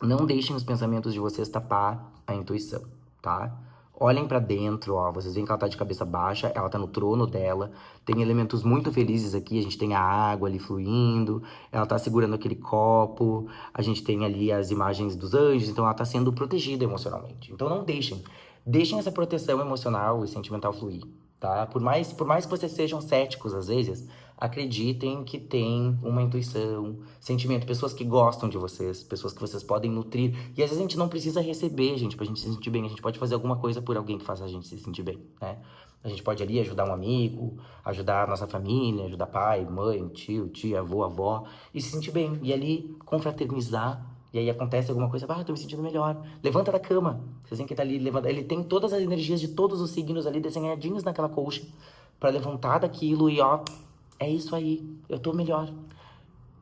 não deixem os pensamentos de vocês tapar a intuição, tá? Olhem pra dentro, ó, vocês veem que ela tá de cabeça baixa, ela tá no trono dela, tem elementos muito felizes aqui, a gente tem a água ali fluindo, ela tá segurando aquele copo, a gente tem ali as imagens dos anjos, então ela tá sendo protegida emocionalmente. Então não deixem essa proteção emocional e sentimental fluir, tá? Por mais que vocês sejam céticos às vezes, acreditem que tem uma intuição, sentimento, pessoas que gostam de vocês, pessoas que vocês podem nutrir. E às vezes a gente não precisa receber, gente, pra gente se sentir bem. A gente pode fazer alguma coisa por alguém que faça a gente se sentir bem, né? A gente pode ali ajudar um amigo, ajudar a nossa família, ajudar pai, mãe, tio, tia, avô, avó, e se sentir bem. E ali confraternizar. E aí acontece alguma coisa, tô me sentindo melhor. Levanta da cama. Vocês veem que tá ali, levanta. Ele tem todas as energias de todos os signos ali desenhadinhos naquela colcha pra levantar daquilo e ó, é isso aí, eu tô melhor.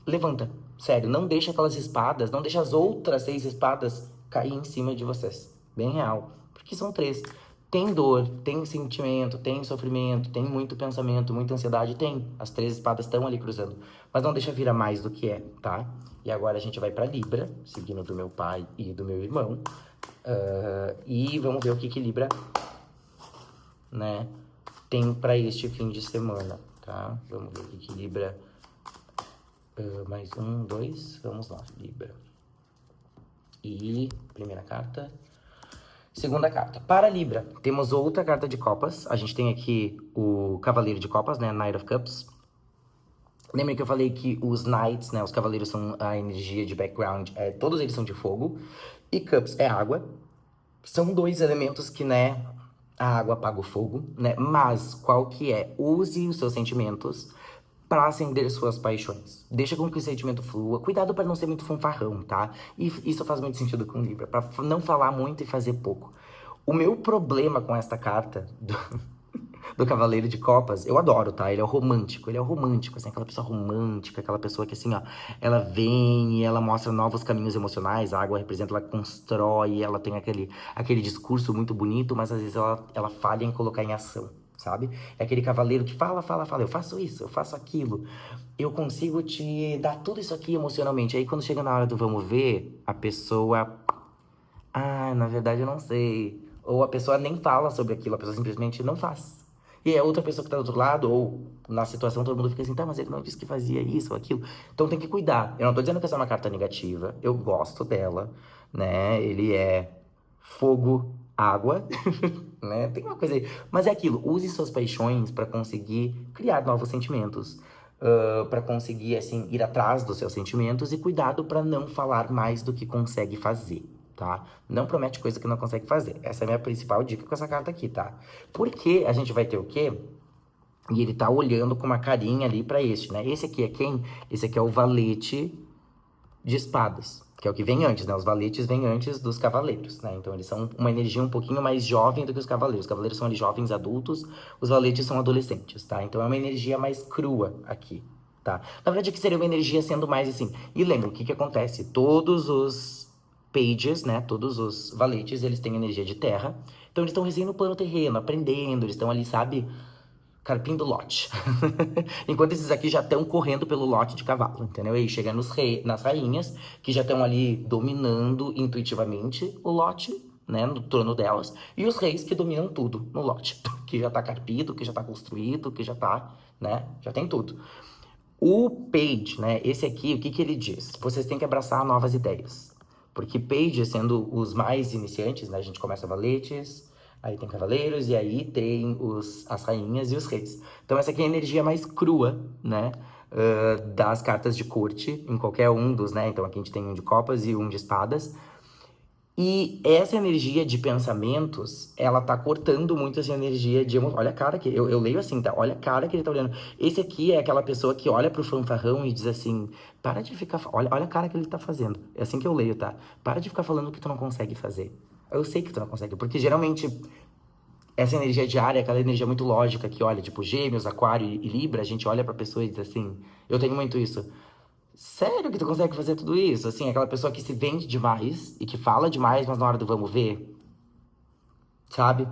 Levanta, sério, não deixa aquelas espadas, não deixa as outras 6 espadas cair em cima de vocês. Bem real, porque são 3. Tem dor, tem sentimento, tem sofrimento, tem muito pensamento, muita ansiedade, tem. As 3 espadas estão ali cruzando, mas não deixa virar mais do que é, tá? E agora a gente vai pra Libra, seguindo do meu pai e do meu irmão. E vamos ver o que Libra, né, tem pra este fim de semana, tá? Vamos ver o que Libra... mais 1, 2, vamos lá, Libra. E primeira carta. Segunda carta. Para Libra, temos outra carta de copas. A gente tem aqui o Cavaleiro de Copas, né? Knight of Cups. Lembra que eu falei que os Knights, né? Os Cavaleiros são a energia de background. Todos eles são de fogo. E Cups é água. São 2 elementos que, né? A água apaga o fogo, né? Mas qual que é? Use os seus sentimentos para acender suas paixões. Deixa com que o sentimento flua. Cuidado para não ser muito fanfarrão, tá? E isso faz muito sentido com Libra, para não falar muito e fazer pouco. O meu problema com esta carta do Cavaleiro de Copas, eu adoro, tá? Ele é romântico, assim, aquela pessoa romântica, aquela pessoa que, assim, ó, ela vem e ela mostra novos caminhos emocionais, a água representa, ela constrói, ela tem aquele discurso muito bonito, mas às vezes ela falha em colocar em ação, sabe? É aquele cavaleiro que fala, eu faço isso, eu faço aquilo, eu consigo te dar tudo isso aqui emocionalmente. Aí quando chega na hora do vamos ver, a pessoa, na verdade eu não sei. Ou a pessoa nem fala sobre aquilo, a pessoa simplesmente não faz. E é outra pessoa que tá do outro lado, ou na situação todo mundo fica assim, tá, mas ele não disse que fazia isso ou aquilo. Então tem que cuidar. Eu não tô dizendo que essa é uma carta negativa, eu gosto dela, né? Ele é fogo, água, né? Tem uma coisa aí. Mas é aquilo, use suas paixões pra conseguir criar novos sentimentos. Pra conseguir, assim, ir atrás dos seus sentimentos e cuidado pra não falar mais do que consegue fazer, tá? Não promete coisa que não consegue fazer. Essa é a minha principal dica com essa carta aqui, tá? Porque a gente vai ter o quê? E ele tá olhando com uma carinha ali pra este, né? Esse aqui é quem? Esse aqui é o valete de espadas. que é o que vem antes, né? Os valetes vêm antes dos cavaleiros, né? Então eles são uma energia um pouquinho mais jovem do que os cavaleiros. Os cavaleiros são ali jovens adultos, os valetes são adolescentes, tá? Então é uma energia mais crua aqui, tá? Na verdade, aqui seria uma energia sendo mais assim. E lembra, o que que acontece? Todos os pages, né? Todos os valetes, eles têm energia de terra. Então eles estão recém no plano terreno, aprendendo, eles estão ali, sabe? Carpindo lote. Enquanto esses aqui já estão correndo pelo lote de cavalo, entendeu? E aí chega nas rainhas, que já estão ali dominando intuitivamente o lote, né, no trono delas, e os reis que dominam tudo no lote, que já tá carpido, que já tá construído, que já tá, né, já tem tudo. O Page, né, esse aqui, o que que ele diz? Vocês têm que abraçar novas ideias. Porque Page, sendo os mais iniciantes, né, a gente começa valetes, aí tem cavaleiros, e aí tem as rainhas e os reis. Então essa aqui é a energia mais crua, né, das cartas de corte, em qualquer um dos, né, então aqui a gente tem um de copas e um de espadas. E essa energia de pensamentos, ela tá cortando muito essa energia de emoção. Olha a cara que... Eu leio assim, tá? Olha a cara que ele tá olhando. Esse aqui é aquela pessoa que olha pro fanfarrão e diz assim... Para de ficar... Olha a cara que ele tá fazendo. É assim que eu leio, tá? Para de ficar falando o que tu não consegue fazer. Eu sei que tu não consegue, porque geralmente essa energia diária é aquela energia muito lógica que olha, tipo, Gêmeos, Aquário e Libra, a gente olha pra pessoa e diz assim... Eu tenho muito isso. Sério que tu consegue fazer tudo isso? Assim, aquela pessoa que se vende demais e que fala demais, mas na hora do vamos ver, sabe?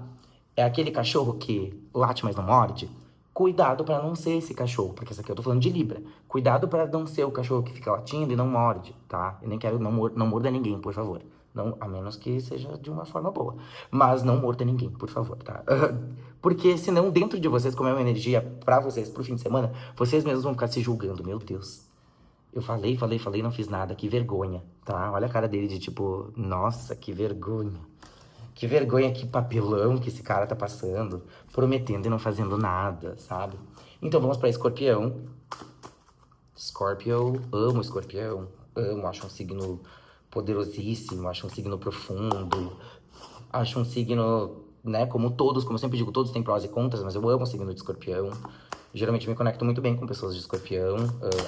É aquele cachorro que late, mas não morde. Cuidado pra não ser esse cachorro, porque esse aqui eu tô falando de Libra. Cuidado pra não ser o cachorro que fica latindo e não morde, tá? Eu nem quero, não morda ninguém, por favor. Não, a menos que seja de uma forma boa. Mas não morda ninguém, por favor, tá? Porque senão dentro de vocês, como é uma energia pra vocês pro fim de semana, vocês mesmos vão ficar se julgando. Meu Deus. Eu falei, não fiz nada. Que vergonha, tá? Olha a cara dele de tipo, nossa, que vergonha. Que vergonha, que papelão que esse cara tá passando, prometendo e não fazendo nada, sabe? Então vamos pra Escorpião. Scorpio, amo Escorpião. Amo, acho um signo poderosíssimo, acho um signo profundo. Acho um signo, né, como todos, como eu sempre digo, todos têm prós e contras, mas eu amo o signo de Escorpião. Geralmente me conecto muito bem com pessoas de Escorpião.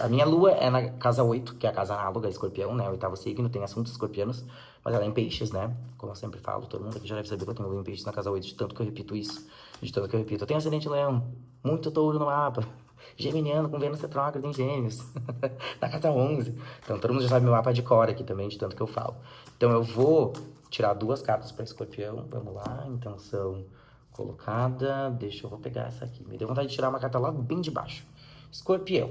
A minha lua é na casa 8, que é a casa análoga a Escorpião, né? O oitavo signo, tem assuntos escorpianos, mas ela é em peixes, né? Como eu sempre falo, todo mundo aqui já deve saber que eu tenho lua em peixes na casa 8, de tanto que eu repito isso. De tanto que eu repito. Eu tenho ascendente leão, muito touro no mapa. Geminiano com Vênus retrógrado em Gêmeos, na casa 11. Então todo mundo já sabe meu mapa de cor aqui também, de tanto que eu falo. Então eu vou tirar duas cartas para Escorpião, vamos lá. Então são colocada, eu vou pegar essa aqui. Me deu vontade de tirar uma carta lá bem de baixo. Escorpião,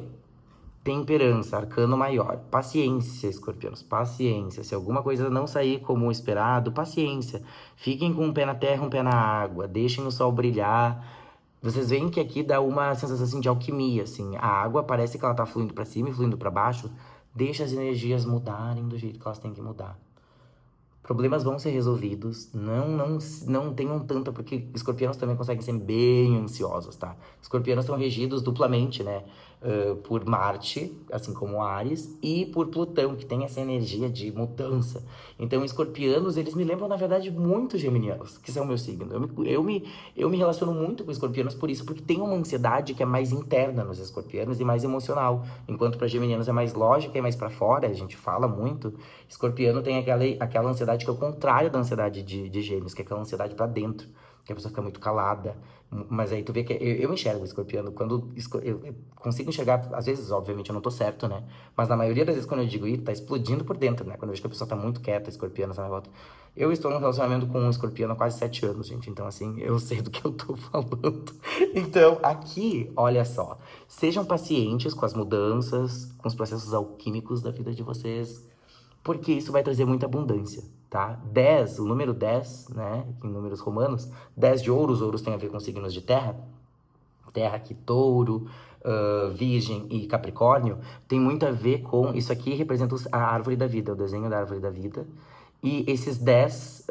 temperança, arcano maior, paciência, escorpianos, paciência. Se alguma coisa não sair como esperado, paciência. Fiquem com um pé na terra, um pé na água, deixem o sol brilhar. Vocês veem que aqui dá uma sensação assim de alquimia, assim. A água parece que ela tá fluindo para cima e fluindo para baixo. Deixa as energias mudarem do jeito que elas têm que mudar. Problemas vão ser resolvidos, não tenham tanta, porque escorpianos também conseguem ser bem ansiosos, tá? Escorpianos são regidos duplamente, né? Por Marte, assim como Áries, e por Plutão, que tem essa energia de mudança. Então, escorpianos, eles me lembram, na verdade, muito geminianos, que são o meu signo. Eu me relaciono muito com escorpianos por isso, porque tem uma ansiedade que é mais interna nos escorpianos e mais emocional, enquanto para geminianos é mais lógica e mais para fora, a gente fala muito. Escorpiano tem aquela ansiedade que é o contrário da ansiedade de Gêmeos, que é aquela ansiedade pra dentro, que a pessoa fica muito calada. Mas aí tu vê que eu enxergo o escorpiano, quando eu consigo enxergar, às vezes, obviamente, eu não tô certo, né? Mas na maioria das vezes, quando eu digo isso, tá explodindo por dentro, né? Quando eu vejo que a pessoa tá muito quieta, escorpiano, essa volta. Eu estou num relacionamento com um escorpiano há quase 7 anos, gente. Então, assim, eu sei do que eu tô falando. Então, aqui, olha só. Sejam pacientes com as mudanças, com os processos alquímicos da vida de vocês, porque isso vai trazer muita abundância, tá? 10, o número 10, né, em números romanos, 10 de ouros, ouros tem a ver com signos de terra, terra aqui, touro, virgem e capricórnio, tem muito a ver com, isso aqui representa a árvore da vida, o desenho da árvore da vida, e esses 10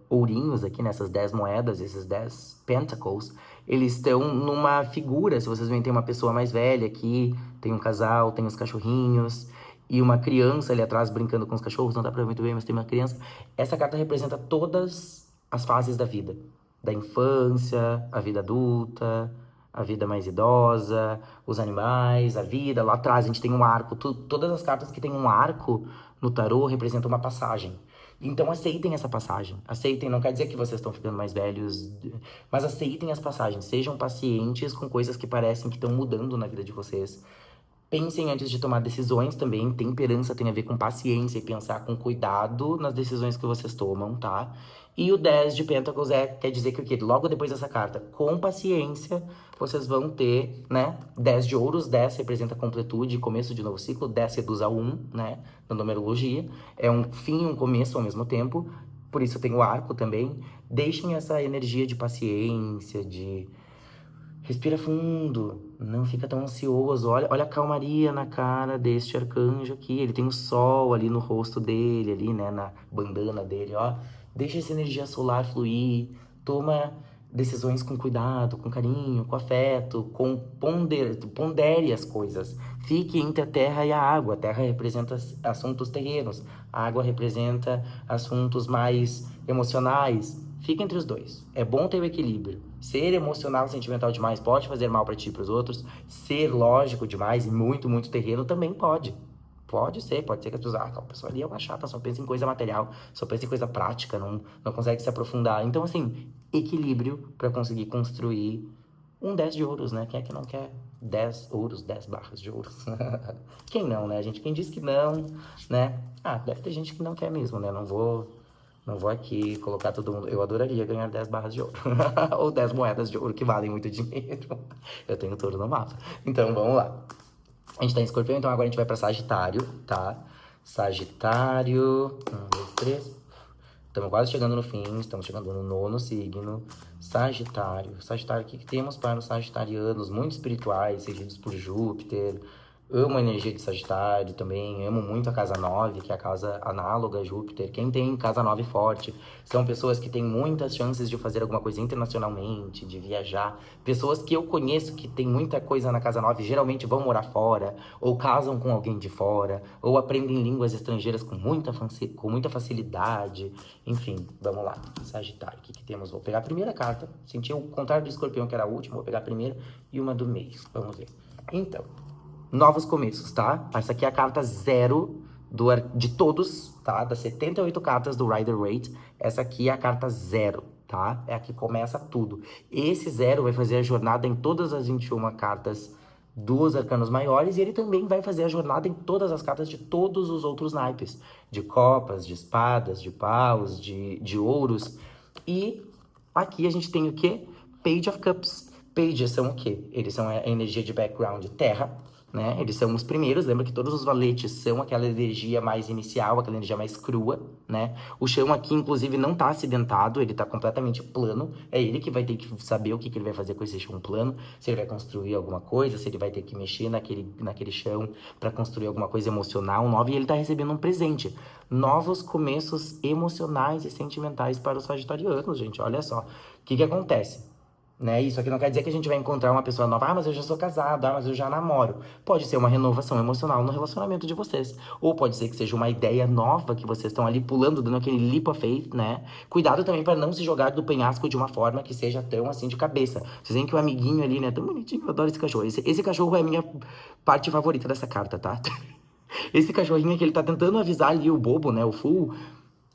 ourinhos aqui, nessas 10 moedas, esses 10 pentacles, eles estão numa figura, se vocês verem, tem uma pessoa mais velha aqui, tem um casal, tem os cachorrinhos, e uma criança ali atrás brincando com os cachorros, não dá pra ver muito bem, mas tem uma criança. Essa carta representa todas as fases da vida. Da infância, a vida adulta, a vida mais idosa, os animais, a vida. Lá atrás a gente tem um arco. Todas as cartas que tem um arco no tarô representam uma passagem. Então aceitem essa passagem. Aceitem, não quer dizer que vocês estão ficando mais velhos, mas aceitem as passagens. Sejam pacientes com coisas que parecem que estão mudando na vida de vocês. Pensem antes de tomar decisões também. Temperança tem a ver com paciência e pensar com cuidado nas decisões que vocês tomam, tá? E o 10 de Pentacles quer dizer que o quê? Logo depois dessa carta, com paciência, vocês vão ter, né? 10 de ouros, 10 representa completude, começo de novo ciclo, 10 reduz a 1, né? Na numerologia. É um fim e um começo ao mesmo tempo. Por isso tem o arco também. Deixem essa energia de paciência, de... Respira fundo, não fica tão ansioso. Olha a calmaria na cara deste arcanjo aqui. Ele tem o sol ali no rosto dele, ali, né, na bandana dele, ó. Deixa essa energia solar fluir. Toma decisões com cuidado, com carinho, com afeto, pondere as coisas. Fique entre a terra e a água. A terra representa assuntos terrenos, a água representa assuntos mais emocionais. Fica entre os dois. É bom ter o equilíbrio. Ser emocional e sentimental demais pode fazer mal para ti e para os outros. Ser lógico demais e muito, muito terreno também pode. Pode ser que as pessoas... Ah, aquela pessoa ali é uma chata, só pensa em coisa material, só pensa em coisa prática, não consegue se aprofundar. Então, assim, equilíbrio para conseguir construir um 10 de ouros, né? Quem é que não quer 10 ouros, 10 barras de ouros? Quem não, né, gente? Quem diz que não, né? Ah, deve ter gente que não quer mesmo, né? Não vou aqui colocar todo mundo... Eu adoraria ganhar 10 barras de ouro. Ou 10 moedas de ouro, que valem muito dinheiro. Eu tenho touro no mapa. Então, vamos lá. A gente tá em Escorpião, então agora a gente vai pra Sagitário, tá? Sagitário... 1, 2, 3... Estamos quase chegando no fim, estamos chegando no 9º signo. Sagitário. Sagitário, o que temos para os sagitarianos? Muito espirituais, regidos por Júpiter. Amo a energia de Sagitário também, amo muito a casa 9, que é a casa análoga a Júpiter. Quem tem casa 9 forte são pessoas que têm muitas chances de fazer alguma coisa internacionalmente, de viajar. Pessoas que eu conheço que tem muita coisa na casa 9, geralmente vão morar fora, ou casam com alguém de fora, ou aprendem línguas estrangeiras com muita facilidade. Enfim, vamos lá. Sagitário, o que temos? Vou pegar a primeira carta. Senti o contrário do Escorpião, que era a última, vou pegar a primeira e uma do meio. Vamos ver. Então... Novos começos, tá? Essa aqui é a carta 0 de todos, tá? Das 78 cartas do Rider-Waite, essa aqui é a carta 0, tá? É a que começa tudo. Esse 0 vai fazer a jornada em todas as 21 cartas dos arcanos maiores, e ele também vai fazer a jornada em todas as cartas de todos os outros naipes. De copas, de espadas, de paus, de ouros. E aqui a gente tem o quê? Page of Cups. Pages são o quê? Eles são a energia de background terra, né? Eles são os primeiros, lembra que todos os valetes são aquela energia mais inicial, aquela energia mais crua, né? O chão aqui, inclusive, não tá acidentado, ele tá completamente plano. É ele que vai ter que saber o que ele vai fazer com esse chão plano, se ele vai construir alguma coisa, se ele vai ter que mexer naquele chão para construir alguma coisa emocional nova, e ele tá recebendo um presente. Novos começos emocionais e sentimentais para os sagitarianos, gente, olha só. O que acontece? Né? Isso aqui não quer dizer que a gente vai encontrar uma pessoa nova. Ah, mas eu já sou casado, ah, mas eu já namoro. Pode ser uma renovação emocional no relacionamento de vocês. Ou pode ser que seja uma ideia nova que vocês estão ali pulando, dando aquele leap of faith, né? Cuidado também para não se jogar do penhasco de uma forma que seja tão assim de cabeça. Vocês veem que o amiguinho ali, né? Tão bonitinho, eu adoro esse cachorro. Esse cachorro é a minha parte favorita dessa carta, tá? Esse cachorrinho que ele tá tentando avisar ali o bobo, né? O fool.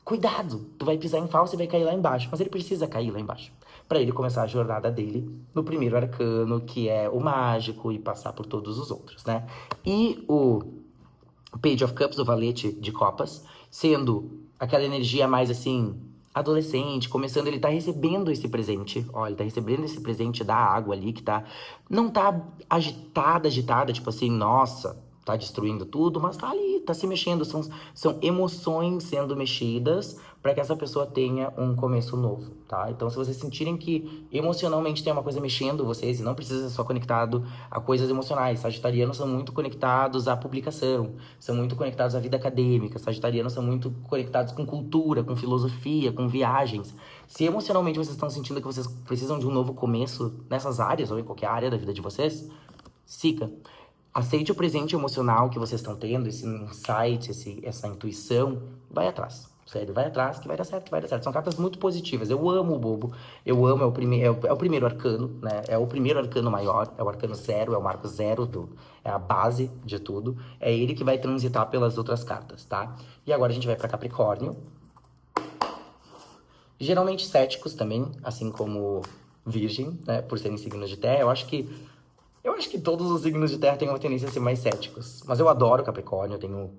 Cuidado, tu vai pisar em falso e vai cair lá embaixo. Mas ele precisa cair lá embaixo para ele começar a jornada dele no primeiro arcano, que é o mágico, e passar por todos os outros, né? E o Page of Cups, o valete de copas, sendo aquela energia mais assim, adolescente, começando, ele tá recebendo esse presente. Ó, ele tá recebendo esse presente da água ali, que tá... Não tá agitada, tipo assim, nossa... Tá destruindo tudo, mas tá ali, tá se mexendo. São emoções sendo mexidas para que essa pessoa tenha um começo novo, tá? Então, se vocês sentirem que emocionalmente tem uma coisa mexendo vocês, e não precisa ser só conectado a coisas emocionais. Sagitarianos são muito conectados à publicação, são muito conectados à vida acadêmica. Sagitarianos são muito conectados com cultura, com filosofia, com viagens. Se emocionalmente vocês estão sentindo que vocês precisam de um novo começo nessas áreas, ou em qualquer área da vida de vocês, siga. Aceite o presente emocional que vocês estão tendo, esse insight, essa intuição, vai atrás. Sério, vai atrás que vai dar certo, vai dar certo. São cartas muito positivas. Eu amo o bobo. Eu amo, é o primeiro arcano, né? É o primeiro arcano maior, é o arcano zero, é o marco zero é a base de tudo. É ele que vai transitar pelas outras cartas, tá? E agora a gente vai pra Capricórnio. Geralmente céticos também, assim como Virgem, né? Por serem signos de terra. Eu acho que todos os signos de terra têm uma tendência a ser mais céticos. Mas eu adoro Capricórnio, eu tenho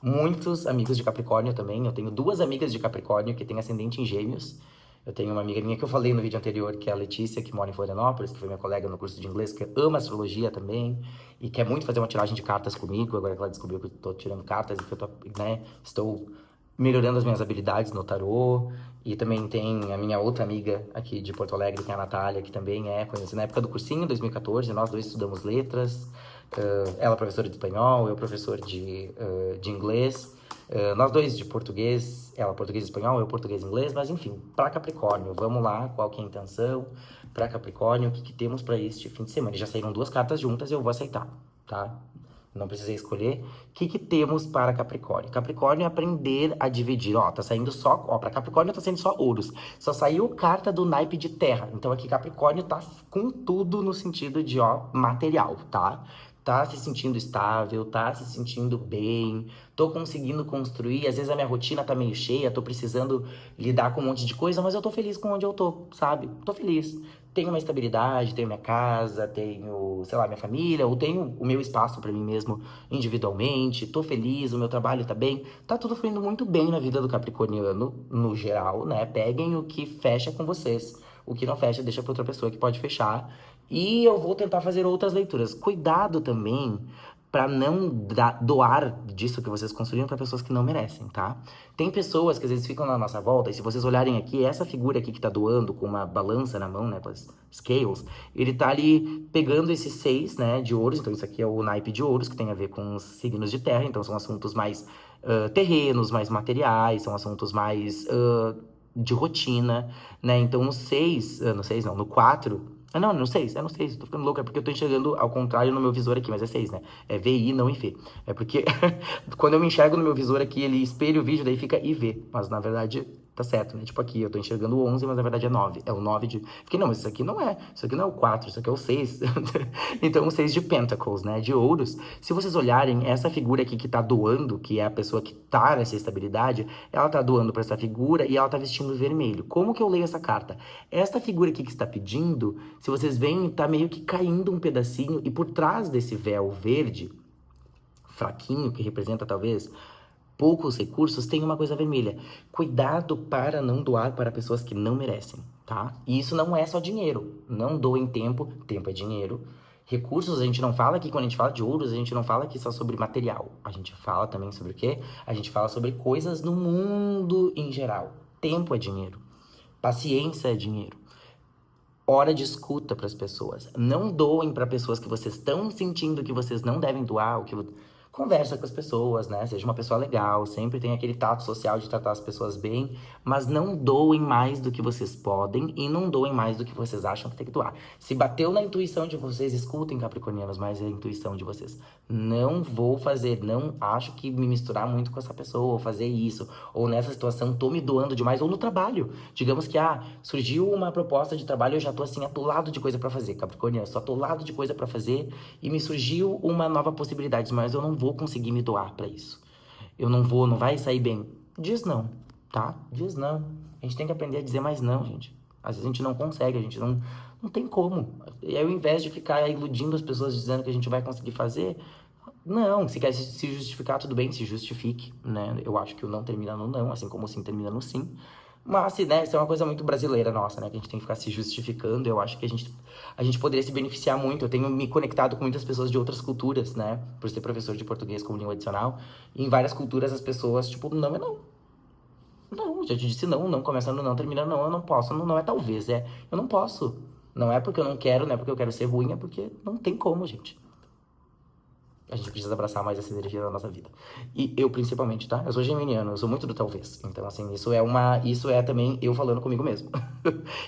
muitos amigos de Capricórnio também. Eu tenho duas amigas de Capricórnio que têm ascendente em Gêmeos. Eu tenho uma amiga minha que eu falei no vídeo anterior, que é a Letícia, que mora em Florianópolis, que foi minha colega no curso de inglês, que ama astrologia também, e quer muito fazer uma tiragem de cartas comigo, agora que ela descobriu que eu tô tirando cartas e que eu tô, né, estou melhorando as minhas habilidades no tarô. E também tem a minha outra amiga aqui de Porto Alegre, que é a Natália, que também conhecida na época do cursinho, em 2014, nós dois estudamos letras. Ela professora de espanhol, eu professor de inglês. Nós dois de português, ela português e espanhol, eu português e inglês, mas enfim, para Capricórnio, vamos lá, qual que é a intenção? Para Capricórnio, o que temos para este fim de semana? Já saíram duas cartas juntas e eu vou aceitar, tá? Não precisei escolher. O que temos para Capricórnio? Capricórnio é aprender a dividir. Ó, tá saindo só. Ó, para Capricórnio tá saindo só ouros. Só saiu carta do naipe de terra. Então aqui Capricórnio tá com tudo no sentido de, ó, material, tá? Tá se sentindo estável, tá se sentindo bem, tô conseguindo construir. Às vezes a minha rotina tá meio cheia, tô precisando lidar com um monte de coisa, mas eu tô feliz com onde eu tô, sabe? Tô feliz. Tenho uma estabilidade, tenho minha casa, tenho, sei lá, minha família, ou tenho o meu espaço pra mim mesmo individualmente, tô feliz, o meu trabalho tá bem. Tá tudo fluindo muito bem na vida do capricorniano, no geral, né? Peguem o que fecha com vocês. O que não fecha, deixa pra outra pessoa que pode fechar. E eu vou tentar fazer outras leituras. Cuidado também para não doar disso que vocês construíram para pessoas que não merecem, tá? Tem pessoas que às vezes ficam na nossa volta, e se vocês olharem aqui, essa figura aqui que tá doando com uma balança na mão, né, com as scales, ele tá ali pegando esses 6, né, de ouros, então isso aqui é o naipe de ouros, que tem a ver com os signos de terra, então são assuntos mais terrenos, mais materiais, são assuntos mais de rotina, né? Então no 6, no 6 não, no 4. Não, no 6, no 6, tô ficando louca, porque eu tô enxergando ao contrário no meu visor aqui, mas é 6, né? É VI, não IV. É porque quando eu me enxergo no meu visor aqui, ele espelha o vídeo, daí fica IV. Mas na verdade, tá certo, né? Tipo aqui, eu tô enxergando o 11, mas na verdade é 9. É o 9 de. Fiquei, não, mas isso aqui não é. Isso aqui não é o 4, isso aqui é o 6. Então, o 6 de Pentacles, né? De ouros. Se vocês olharem, essa figura aqui que tá doando, que é a pessoa que tá nessa estabilidade, ela tá doando pra essa figura e ela tá vestindo vermelho. Como que eu leio essa carta? Esta figura aqui que está pedindo, se vocês veem, tá meio que caindo um pedacinho, e por trás desse véu verde, fraquinho, que representa talvez poucos recursos, tem uma coisa vermelha. Cuidado para não doar para pessoas que não merecem, tá? E isso não é só dinheiro. Não doem tempo, tempo é dinheiro. Recursos, a gente não fala aqui, quando a gente fala de ouros, a gente não fala aqui só sobre material. A gente fala também sobre o quê? A gente fala sobre coisas no mundo em geral. Tempo é dinheiro. Paciência é dinheiro. Hora de escuta para as pessoas. Não doem para pessoas que vocês estão sentindo que vocês não devem doar, conversa com as pessoas, né? Seja uma pessoa legal, sempre tem aquele tato social de tratar as pessoas bem, mas não doem mais do que vocês podem e não doem mais do que vocês acham que tem que doar. Se bateu na intuição de vocês, escutem, capricornianos, mais a intuição de vocês. Não vou fazer, não acho que me misturar muito com essa pessoa, ou fazer isso, ou nessa situação tô me doando demais, ou no trabalho. Digamos que, surgiu uma proposta de trabalho, eu já tô assim, atolado de coisa para fazer, capricorniano, só atolado de coisa para fazer, e me surgiu uma nova possibilidade, mas eu não vou conseguir me doar para isso. Eu não vou, não vai sair bem. Diz não, tá? Diz não. A gente tem que aprender a dizer mais não, gente. Às vezes a gente não consegue, a gente não tem como. E ao invés de ficar iludindo as pessoas dizendo que a gente vai conseguir fazer, não, se quer se justificar, tudo bem, se justifique, né? Eu acho que o não termina no não, assim como o sim termina no sim. Mas, né, isso é uma coisa muito brasileira nossa, né? Que a gente tem que ficar se justificando. Eu acho que a gente poderia se beneficiar muito. Eu tenho me conectado com muitas pessoas de outras culturas, né? Por ser professor de português como língua adicional. E em várias culturas as pessoas, tipo, não é não. Não, já te disse não, não começando não, terminando não, eu não posso. Não, não é talvez, eu não posso. Não é porque eu não quero, não é porque eu quero ser ruim, é porque não tem como, gente. A gente precisa abraçar mais essa energia na nossa vida. E eu, principalmente, tá? Eu sou geminiano, eu sou muito do talvez. Então, assim, isso é também eu falando comigo mesmo.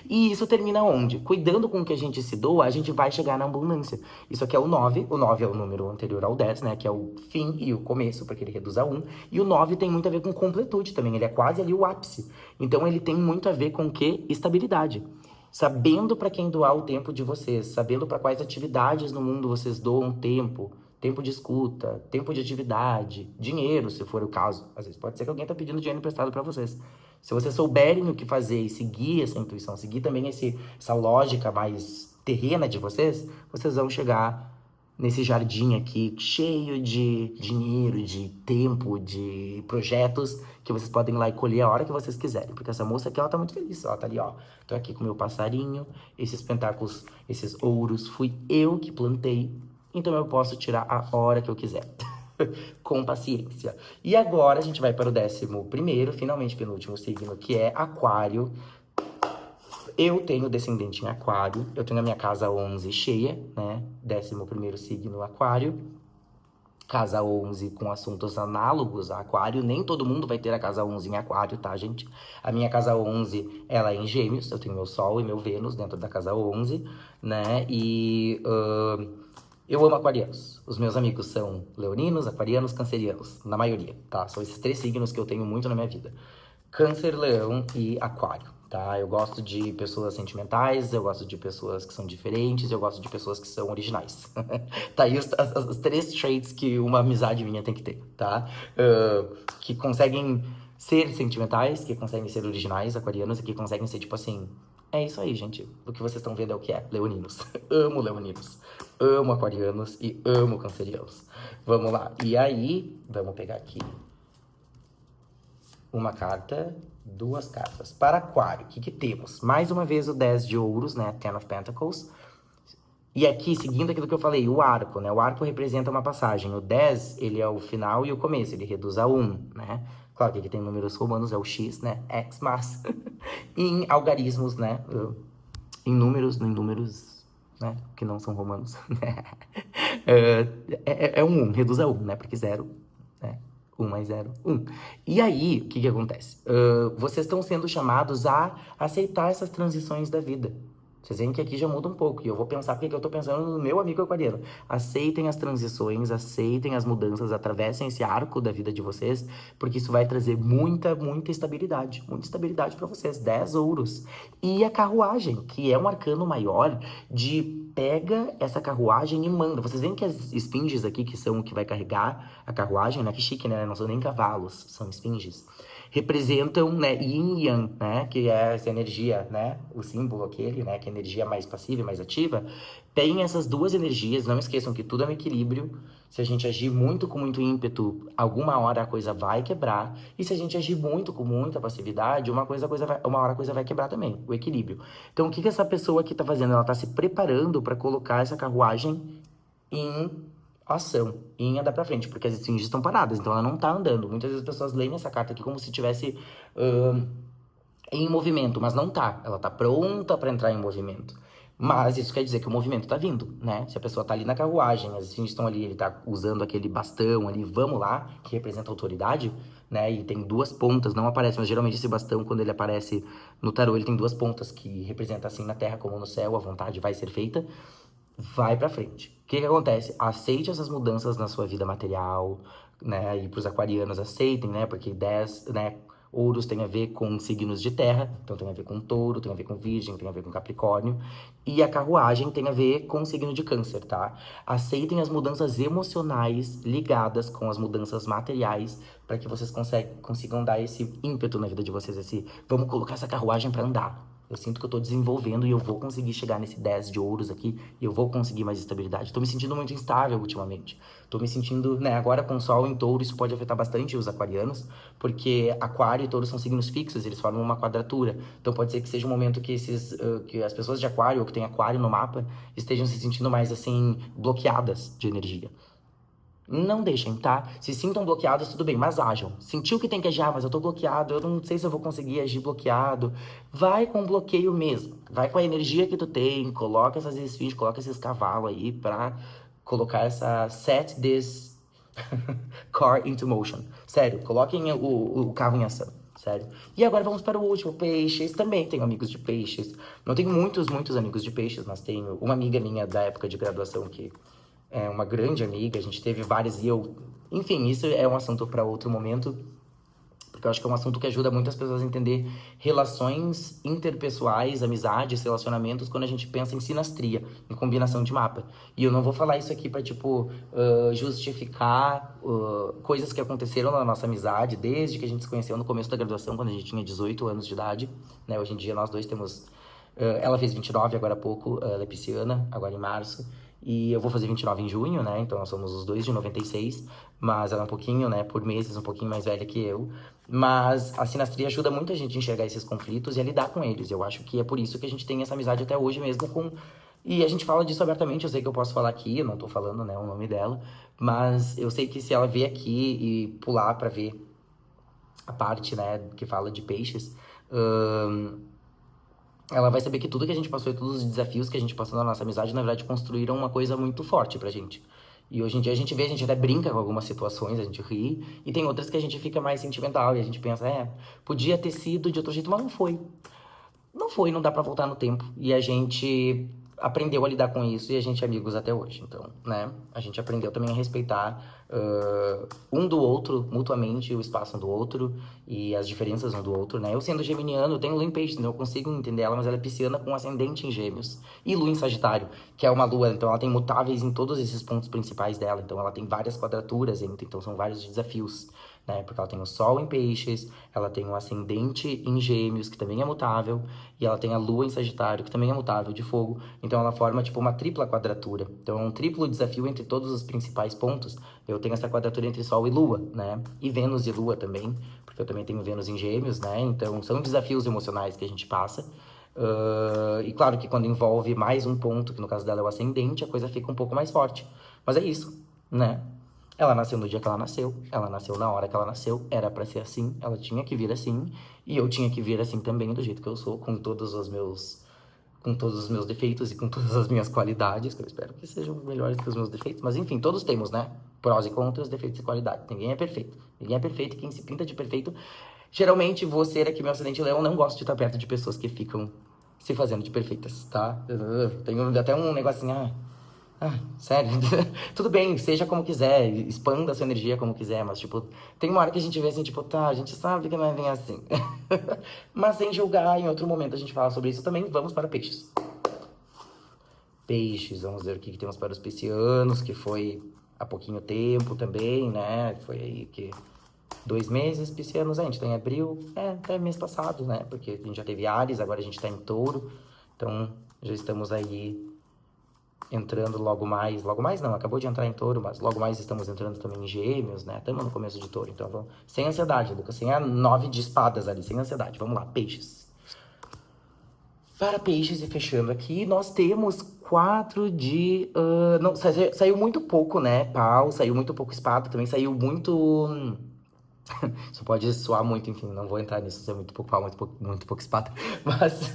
E isso termina onde? Cuidando com o que a gente se doa, a gente vai chegar na abundância. Isso aqui é o 9. O 9 é o número anterior ao 10, né? Que é o fim e o começo, porque ele reduz a 1. E o 9 tem muito a ver com completude também. Ele é quase ali o ápice. Então, ele tem muito a ver com o quê? Estabilidade. Sabendo para quem doar o tempo de vocês, sabendo para quais atividades no mundo vocês doam tempo, tempo de escuta, tempo de atividade, dinheiro, se for o caso. Às vezes pode ser que alguém tá pedindo dinheiro emprestado para vocês. Se vocês souberem o que fazer e seguir essa intuição, seguir também essa lógica mais terrena de vocês, vocês vão chegar nesse jardim aqui cheio de dinheiro, de tempo, de projetos que vocês podem ir lá e colher a hora que vocês quiserem. Porque essa moça aqui, ela tá muito feliz. Ela tá ali, ó. Tô aqui com o meu passarinho, esses pentáculos, esses ouros, fui eu que plantei. Então eu posso tirar a hora que eu quiser. Com paciência. E agora a gente vai para o 11º, finalmente penúltimo signo, que é Aquário. Eu tenho descendente em Aquário, eu tenho a minha casa 11 cheia, né? 11º signo Aquário. Casa 11 com assuntos análogos a Aquário. Nem todo mundo vai ter a casa 11 em Aquário, tá, gente? A minha casa 11, ela é em Gêmeos. Eu tenho meu Sol e meu Vênus dentro da casa 11, né? E eu amo aquarianos. Os meus amigos são leoninos, aquarianos, cancerianos, na maioria, tá? São esses 3 signos que eu tenho muito na minha vida. Câncer, leão e aquário, tá? Eu gosto de pessoas sentimentais, eu gosto de pessoas que são diferentes, eu gosto de pessoas que são originais. Tá aí os 3 traits que uma amizade minha tem que ter, tá? Que conseguem ser sentimentais, que conseguem ser originais, aquarianos, e que conseguem ser, tipo assim... É isso aí, gente. O que vocês estão vendo é o que é, leoninos. Amo leoninos. Amo aquarianos e amo cancerianos. Vamos lá. E aí, vamos pegar aqui uma carta, 2 cartas. Para Aquário, o que temos? Mais uma vez o 10 de ouros, né? Ten of Pentacles. E aqui, seguindo aquilo que eu falei, o arco, né? O arco representa uma passagem. O 10, ele é o final e o começo. Ele reduz a 1, né? Claro que aqui tem números romanos, é o X, né? X, mas... em algarismos, né? Em números, né? Que não são romanos. É um 1, reduz a 1, né? Porque 0, né? 1 mais 0, 1. E aí, o que acontece? Vocês estão sendo chamados a aceitar essas transições da vida. Vocês veem que aqui já muda um pouco. E eu vou pensar porque eu tô pensando no meu amigo aquariano. Aceitem as transições, aceitem as mudanças, atravessem esse arco da vida de vocês, porque isso vai trazer muita, muita estabilidade. Muita estabilidade para vocês. 10 ouros. E a carruagem, que é um arcano maior de pega essa carruagem e manda. Vocês veem que as esfinges aqui, que são o que vai carregar a carruagem, né? Que chique, né? Não são nem cavalos, são esfinges. Representam, né, yin e yang, né, que é essa energia, né, o símbolo aquele, né, que é energia mais passiva e mais ativa, tem essas 2 energias. Não esqueçam que tudo é um equilíbrio. Se a gente agir muito com muito ímpeto, alguma hora a coisa vai quebrar, e se a gente agir muito com muita passividade, uma hora a coisa vai quebrar também, o equilíbrio. Então, o que essa pessoa aqui tá fazendo? Ela tá se preparando para colocar essa carruagem em ação, em andar pra frente, porque as esfinges estão paradas, então ela não tá andando. Muitas vezes as pessoas leem essa carta aqui como se estivesse em movimento, mas não tá. Ela tá pronta para entrar em movimento. Mas isso quer dizer que o movimento tá vindo, né? Se a pessoa tá ali na carruagem, as esfinges estão ali, ele tá usando aquele bastão ali, vamos lá, que representa autoridade, né? E tem 2 pontas, não aparece, mas geralmente esse bastão, quando ele aparece no tarô, ele tem 2 pontas, que representa assim na terra como no céu, a vontade vai ser feita. Vai pra frente. O que acontece? Aceite essas mudanças na sua vida material, né? E pros aquarianos aceitem, né? Porque 10, né? Ouros tem a ver com signos de terra, então tem a ver com touro, tem a ver com virgem, tem a ver com capricórnio. E a carruagem tem a ver com o signo de câncer, tá? Aceitem as mudanças emocionais ligadas com as mudanças materiais para que vocês consigam dar esse ímpeto na vida de vocês, esse vamos colocar essa carruagem para andar. Eu sinto que eu tô desenvolvendo e eu vou conseguir chegar nesse 10 de ouros aqui e eu vou conseguir mais estabilidade. Tô me sentindo muito instável ultimamente. Tô me sentindo, né, agora com o sol em touro, isso pode afetar bastante os aquarianos, porque aquário e touro são signos fixos, eles formam uma quadratura. Então pode ser que seja um momento que que as pessoas de aquário ou que tem aquário no mapa estejam se sentindo mais, assim, bloqueadas de energia. Não deixem, tá? Se sintam bloqueados, tudo bem, mas ajam. Sentiu que tem que agir, mas eu tô bloqueado, eu não sei se eu vou conseguir agir bloqueado. Vai com bloqueio mesmo. Vai com a energia que tu tem, coloca essas esfinges, coloca esses cavalos aí pra colocar essa set this car into motion. Sério, coloquem o carro em ação. Sério. E agora vamos para o último, peixes. Também tenho amigos de peixes. Não tenho muitos amigos de peixes, mas tenho uma amiga minha da época de graduação que é uma grande amiga. A gente teve várias e eu... Enfim, isso é um assunto para outro momento, porque eu acho que é um assunto que ajuda muitas pessoas a entender relações interpessoais, amizades, relacionamentos, quando a gente pensa em sinastria, em combinação de mapa. E eu não vou falar isso aqui pra, tipo, justificar coisas que aconteceram na nossa amizade, desde que a gente se conheceu no começo da graduação, quando a gente tinha 18 anos de idade, né? Hoje em dia nós dois temos... ela fez 29 agora há pouco, ela é pisciana, agora em março. E eu vou fazer 29 em junho, né? Então nós somos os dois de 96, mas ela é um pouquinho, né, por meses, um pouquinho mais velha que eu. Mas a sinastria ajuda muito a gente a enxergar esses conflitos e a lidar com eles. Eu acho que é por isso que a gente tem essa amizade até hoje mesmo com... E a gente fala disso abertamente, eu sei que eu posso falar aqui, eu não tô falando, né, o nome dela. Mas eu sei que se ela vier aqui e pular pra ver a parte, né, que fala de peixes... ela vai saber que tudo que a gente passou e todos os desafios que a gente passou na nossa amizade, na verdade, construíram uma coisa muito forte pra gente. E hoje em dia a gente vê, a gente até brinca com algumas situações, a gente ri, e tem outras que a gente fica mais sentimental, e a gente pensa, podia ter sido de outro jeito, mas não foi. Não foi, não dá pra voltar no tempo. E a gente aprendeu a lidar com isso e a gente é amigos até hoje. Então, né, a gente aprendeu também a respeitar um do outro, mutuamente, o espaço um do outro e as diferenças um do outro, né. Eu sendo geminiano, eu tenho lua em peixes, então eu consigo entender ela, mas ela é pisciana com ascendente em gêmeos. E lua em sagitário, que é uma lua, então ela tem mutáveis em todos esses pontos principais dela. Então ela tem várias quadraturas, então são vários desafios, né, porque ela tem o sol em peixes, ela tem o ascendente em gêmeos, que também é mutável, e ela tem a lua em sagitário, que também é mutável, de fogo. Então ela forma tipo uma tripla quadratura. Então é um triplo desafio entre todos os principais pontos. Eu tenho essa quadratura entre sol e lua, né, e Vênus e lua também, porque eu também tenho Vênus em gêmeos, né, então são desafios emocionais que a gente passa. E claro que quando envolve mais um ponto, que no caso dela é o ascendente, a coisa fica um pouco mais forte. Mas é isso, né? Ela nasceu no dia que ela nasceu na hora que ela nasceu, era pra ser assim, ela tinha que vir assim, e eu tinha que vir assim também, do jeito que eu sou, com todos os meus defeitos e com todas as minhas qualidades, que eu espero que sejam melhores que os meus defeitos, mas enfim, todos temos, né? Prós e contras, defeitos e qualidades. Ninguém é perfeito. Ninguém é perfeito, e quem se pinta de perfeito... Geralmente, você aqui, meu acidente leão, não gosta de estar perto de pessoas que ficam se fazendo de perfeitas, tá? Tenho até um negocinho, sério, tudo bem, seja como quiser, expanda a sua energia como quiser, mas, tipo, tem uma hora que a gente vê assim, tipo, tá, a gente sabe que não é bem assim. Mas sem julgar, em outro momento a gente fala sobre isso também. Vamos para peixes. Peixes, vamos ver o que temos para os piscianos, que foi há pouquinho tempo também, né? Foi aí que 2 meses, piscianos, a gente tá em abril, até mês passado, né? Porque a gente já teve Áries, agora a gente tá em Touro, então já estamos aí entrando logo mais não, acabou de entrar em Touro, mas logo mais estamos entrando também em Gêmeos, né? Estamos no começo de Touro, então vamos... Sem ansiedade, Lucas, sem a 9 de espadas ali, sem ansiedade. Vamos lá, peixes. Para peixes, e fechando aqui, nós temos 4 de... não, saiu muito pouco, né? Pau, saiu muito pouco espada, também saiu muito... Isso pode soar muito, enfim, não vou entrar nisso, é muito pouco pau, muito pouco espada. Mas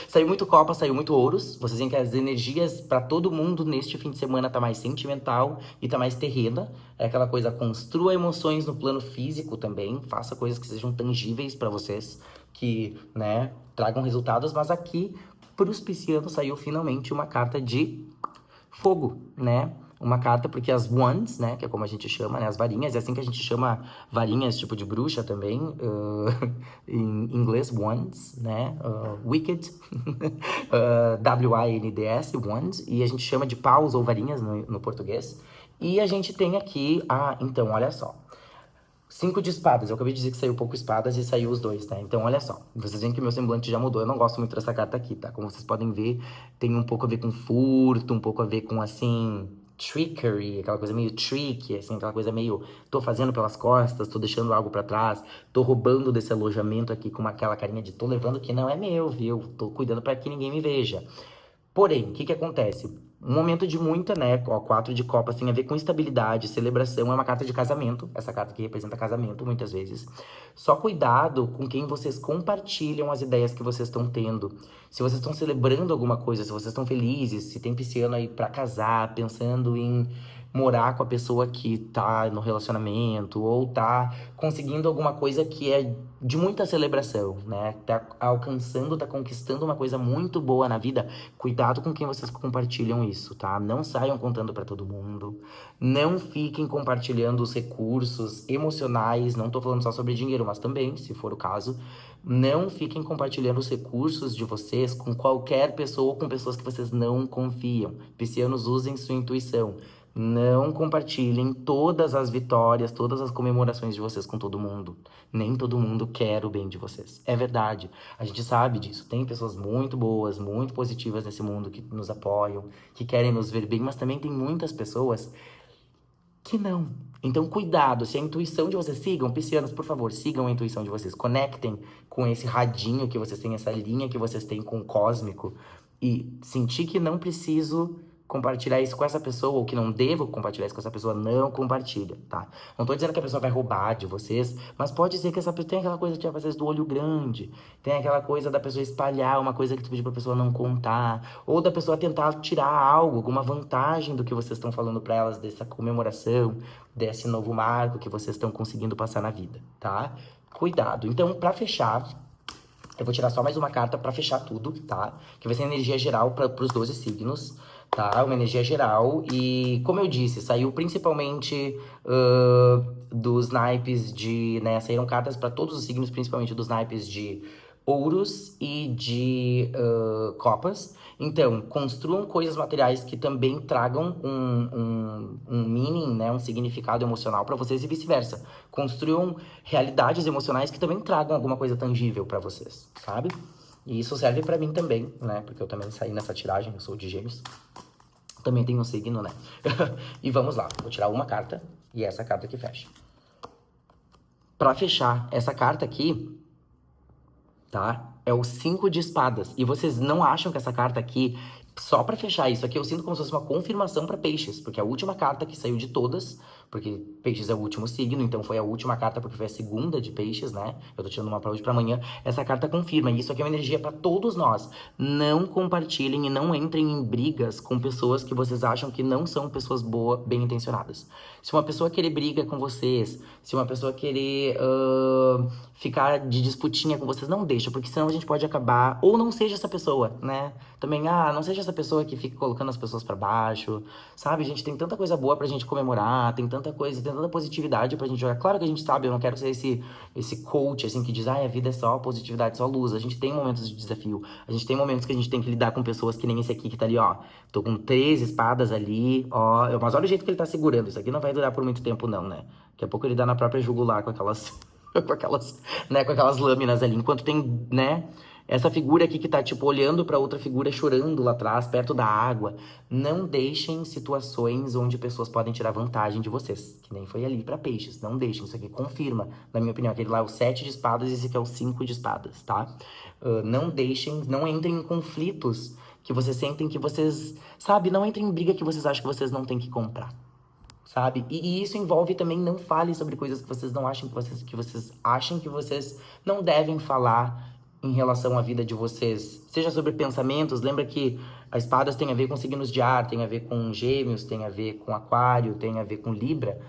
saiu muito copa, saiu muito ouros. Vocês veem que as energias pra todo mundo neste fim de semana tá mais sentimental e tá mais terrena. É aquela coisa, construa emoções no plano físico também, faça coisas que sejam tangíveis pra vocês, que, né, tragam resultados. Mas aqui, pros piscianos, saiu finalmente uma carta de fogo, né? Uma carta, porque as wands, né, que é como a gente chama, né, as varinhas, é assim que a gente chama varinhas, tipo de bruxa também, em inglês, wands, né, wicked, W-I-N-D-S, wands, e a gente chama de paus ou varinhas no português. E a gente tem aqui, então, olha só, 5 de espadas. Eu acabei de dizer que saiu pouco espadas e saiu os dois, tá? Então, olha só. Vocês veem que meu semblante já mudou. Eu não gosto muito dessa carta aqui, tá? Como vocês podem ver, tem um pouco a ver com furto, um pouco a ver com, assim, trickery, aquela coisa meio tricky, assim, aquela coisa meio... Tô fazendo pelas costas, tô deixando algo pra trás, tô roubando desse alojamento aqui com aquela carinha de tô levando que não é meu, viu? Tô cuidando pra que ninguém me veja. Porém, o que que acontece? um momento de muita, né? Ó, 4 de copas tem a ver com estabilidade, celebração. É uma carta de casamento. Essa carta aqui representa casamento, muitas vezes. Só cuidado com quem vocês compartilham as ideias que vocês estão tendo. Se vocês estão celebrando alguma coisa, se vocês estão felizes, se tem pisciano aí pra casar, pensando em morar com a pessoa que tá no relacionamento, ou tá conseguindo alguma coisa que é de muita celebração, né? Tá alcançando, tá conquistando uma coisa muito boa na vida. Cuidado com quem vocês compartilham isso, tá? Não saiam contando pra todo mundo. Não fiquem compartilhando os recursos emocionais. Não tô falando só sobre dinheiro, mas também, se for o caso. Não fiquem compartilhando os recursos de vocês com qualquer pessoa ou com pessoas que vocês não confiam. Piscianos, usem sua intuição. Não compartilhem todas as vitórias, todas as comemorações de vocês com todo mundo. Nem todo mundo quer o bem de vocês. É verdade. A gente sabe disso. Tem pessoas muito boas, muito positivas nesse mundo que nos apoiam, que querem nos ver bem, mas também tem muitas pessoas que não. Então, cuidado. Se a intuição de vocês sigam, piscianos, por favor, sigam a intuição de vocês. Conectem com esse radinho que vocês têm, essa linha que vocês têm com o cósmico. E sentir que não preciso compartilhar isso com essa pessoa, ou que não devo compartilhar isso com essa pessoa, não compartilha, tá? Não tô dizendo que a pessoa vai roubar de vocês, mas pode ser que essa pessoa tenha aquela coisa, tipo, às vezes, do olho grande, tem aquela coisa da pessoa espalhar uma coisa que tu pediu pra pessoa não contar, ou da pessoa tentar tirar algo, alguma vantagem do que vocês estão falando pra elas, dessa comemoração, desse novo marco que vocês estão conseguindo passar na vida, tá? Cuidado. Então, pra fechar, eu vou tirar só mais uma carta pra fechar tudo, tá? Que vai ser a energia geral pros 12 signos, tá? Uma energia geral. E, como eu disse, saiu principalmente dos naipes de, né? Saíram cartas pra todos os signos, principalmente dos naipes de ouros e de copas. Então, construam coisas materiais que também tragam um meaning, né? Um significado emocional pra vocês e vice-versa. Construam realidades emocionais que também tragam alguma coisa tangível pra vocês, sabe? E isso serve pra mim também, né? Porque eu também saí nessa tiragem, eu sou de Gêmeos. Também tenho um signo, né? E vamos lá, vou tirar uma carta e essa carta que fecha. Pra fechar essa carta aqui, tá? É o 5 de espadas. E vocês não acham que essa carta aqui, só pra fechar isso aqui, eu sinto como se fosse uma confirmação pra peixes, porque a última carta que saiu de todas, porque peixes é o último signo, então foi a última carta porque foi a segunda de peixes, né? Eu tô tirando uma pra hoje pra amanhã. Essa carta confirma, e isso aqui é uma energia pra todos nós. Não compartilhem e não entrem em brigas com pessoas que vocês acham que não são pessoas boas, bem intencionadas. Se uma pessoa querer briga com vocês, se uma pessoa querer ficar de disputinha com vocês, não deixa, porque senão a gente pode acabar, ou não seja essa pessoa, né? Também, não seja essa pessoa que fica colocando as pessoas pra baixo, sabe? Gente, tem tanta coisa boa pra gente comemorar, tem tanta coisa, tem tanta positividade pra gente jogar. Claro que a gente sabe, eu não quero ser esse coach, assim, que diz, a vida é só positividade, só luz. A gente tem momentos de desafio, a gente tem momentos que a gente tem que lidar com pessoas que nem esse aqui que tá ali, ó. Tô com 3 espadas ali, ó. Mas olha o jeito que ele tá segurando, isso aqui não vai durar por muito tempo não, né? Daqui a pouco ele dá na própria jugular com aquelas... com aquelas, né, com aquelas lâminas ali, enquanto tem, né, essa figura aqui que tá, tipo, olhando pra outra figura chorando lá atrás, perto da água. Não deixem situações onde pessoas podem tirar vantagem de vocês, que nem foi ali pra peixes. Não deixem, isso aqui confirma, na minha opinião. Aquele lá é o 7 de espadas e esse aqui é o 5 de espadas, tá? Não deixem, não entrem em conflitos que vocês sentem que vocês, sabe, não entrem em briga que vocês acham que vocês não têm que comprar. Sabe? E isso envolve também não fale sobre coisas que vocês não acham que vocês acham que vocês não devem falar em relação à vida de vocês. Seja sobre pensamentos, lembra que as espadas tem a ver com signos de ar, tem a ver com gêmeos, tem a ver com aquário, tem a ver com libra.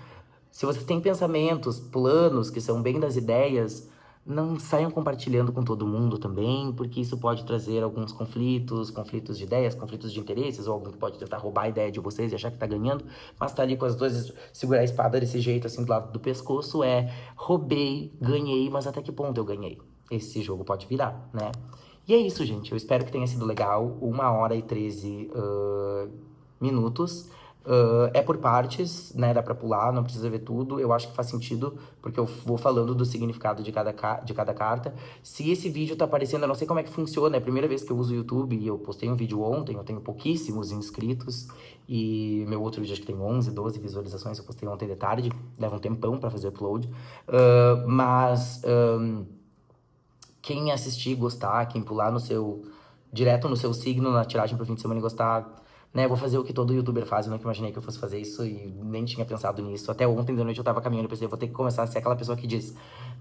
Se vocês têm pensamentos, planos que são bem das ideias, não saiam compartilhando com todo mundo também, porque isso pode trazer alguns conflitos, conflitos de ideias, conflitos de interesses, ou alguém que pode tentar roubar a ideia de vocês e achar que tá ganhando, mas tá ali com as duas, segurar a espada desse jeito, assim, do lado do pescoço, roubei, ganhei, mas até que ponto eu ganhei? Esse jogo pode virar, né? E é isso, gente. Eu espero que tenha sido legal. 1h13 minutos. É por partes, né? Dá pra pular, não precisa ver tudo. Eu acho que faz sentido, porque eu vou falando do significado de cada carta. Se esse vídeo tá aparecendo, eu não sei como é que funciona. É a primeira vez que eu uso o YouTube e eu postei um vídeo ontem. Eu tenho pouquíssimos inscritos. E meu outro vídeo acho que tem 11, 12 visualizações. Eu postei ontem de tarde. Leva um tempão pra fazer o upload. Quem assistir, gostar, quem pular direto no seu signo, na tiragem pro fim de semana e gostar, né? Vou fazer o que todo youtuber faz, eu nunca imaginei que eu fosse fazer isso e nem tinha pensado nisso. Até ontem de noite eu tava caminhando e pensei, vou ter que começar a ser aquela pessoa que diz,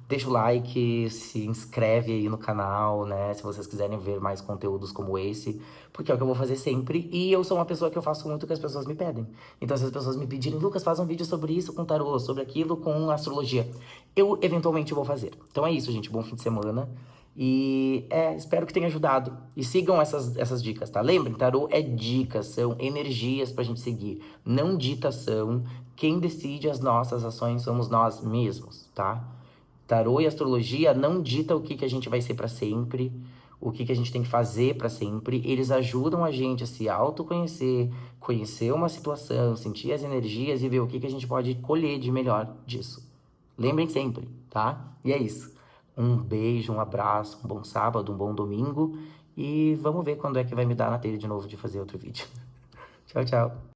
deixa o like, se inscreve aí no canal, né? Se vocês quiserem ver mais conteúdos como esse, porque é o que eu vou fazer sempre. E eu sou uma pessoa que eu faço muito o que as pessoas me pedem. Então, se as pessoas me pedirem, Lucas, faz um vídeo sobre isso com tarô, sobre aquilo com astrologia, eu eventualmente vou fazer. Então é isso, gente. Bom fim de semana. E espero que tenha ajudado. E sigam essas dicas, tá? Lembrem, tarô é dicas, são energias pra gente seguir, não ditação. Quem decide as nossas ações somos nós mesmos, tá? Tarô e astrologia não dita o que a gente vai ser pra sempre, o que a gente tem que fazer pra sempre. Eles ajudam a gente a se autoconhecer, conhecer uma situação, sentir as energias e ver o que a gente pode colher de melhor disso. Lembrem sempre, tá? E é isso. Um beijo, um abraço, um bom sábado, um bom domingo. E vamos ver quando é que vai me dar na telha de novo de fazer outro vídeo. Tchau, tchau.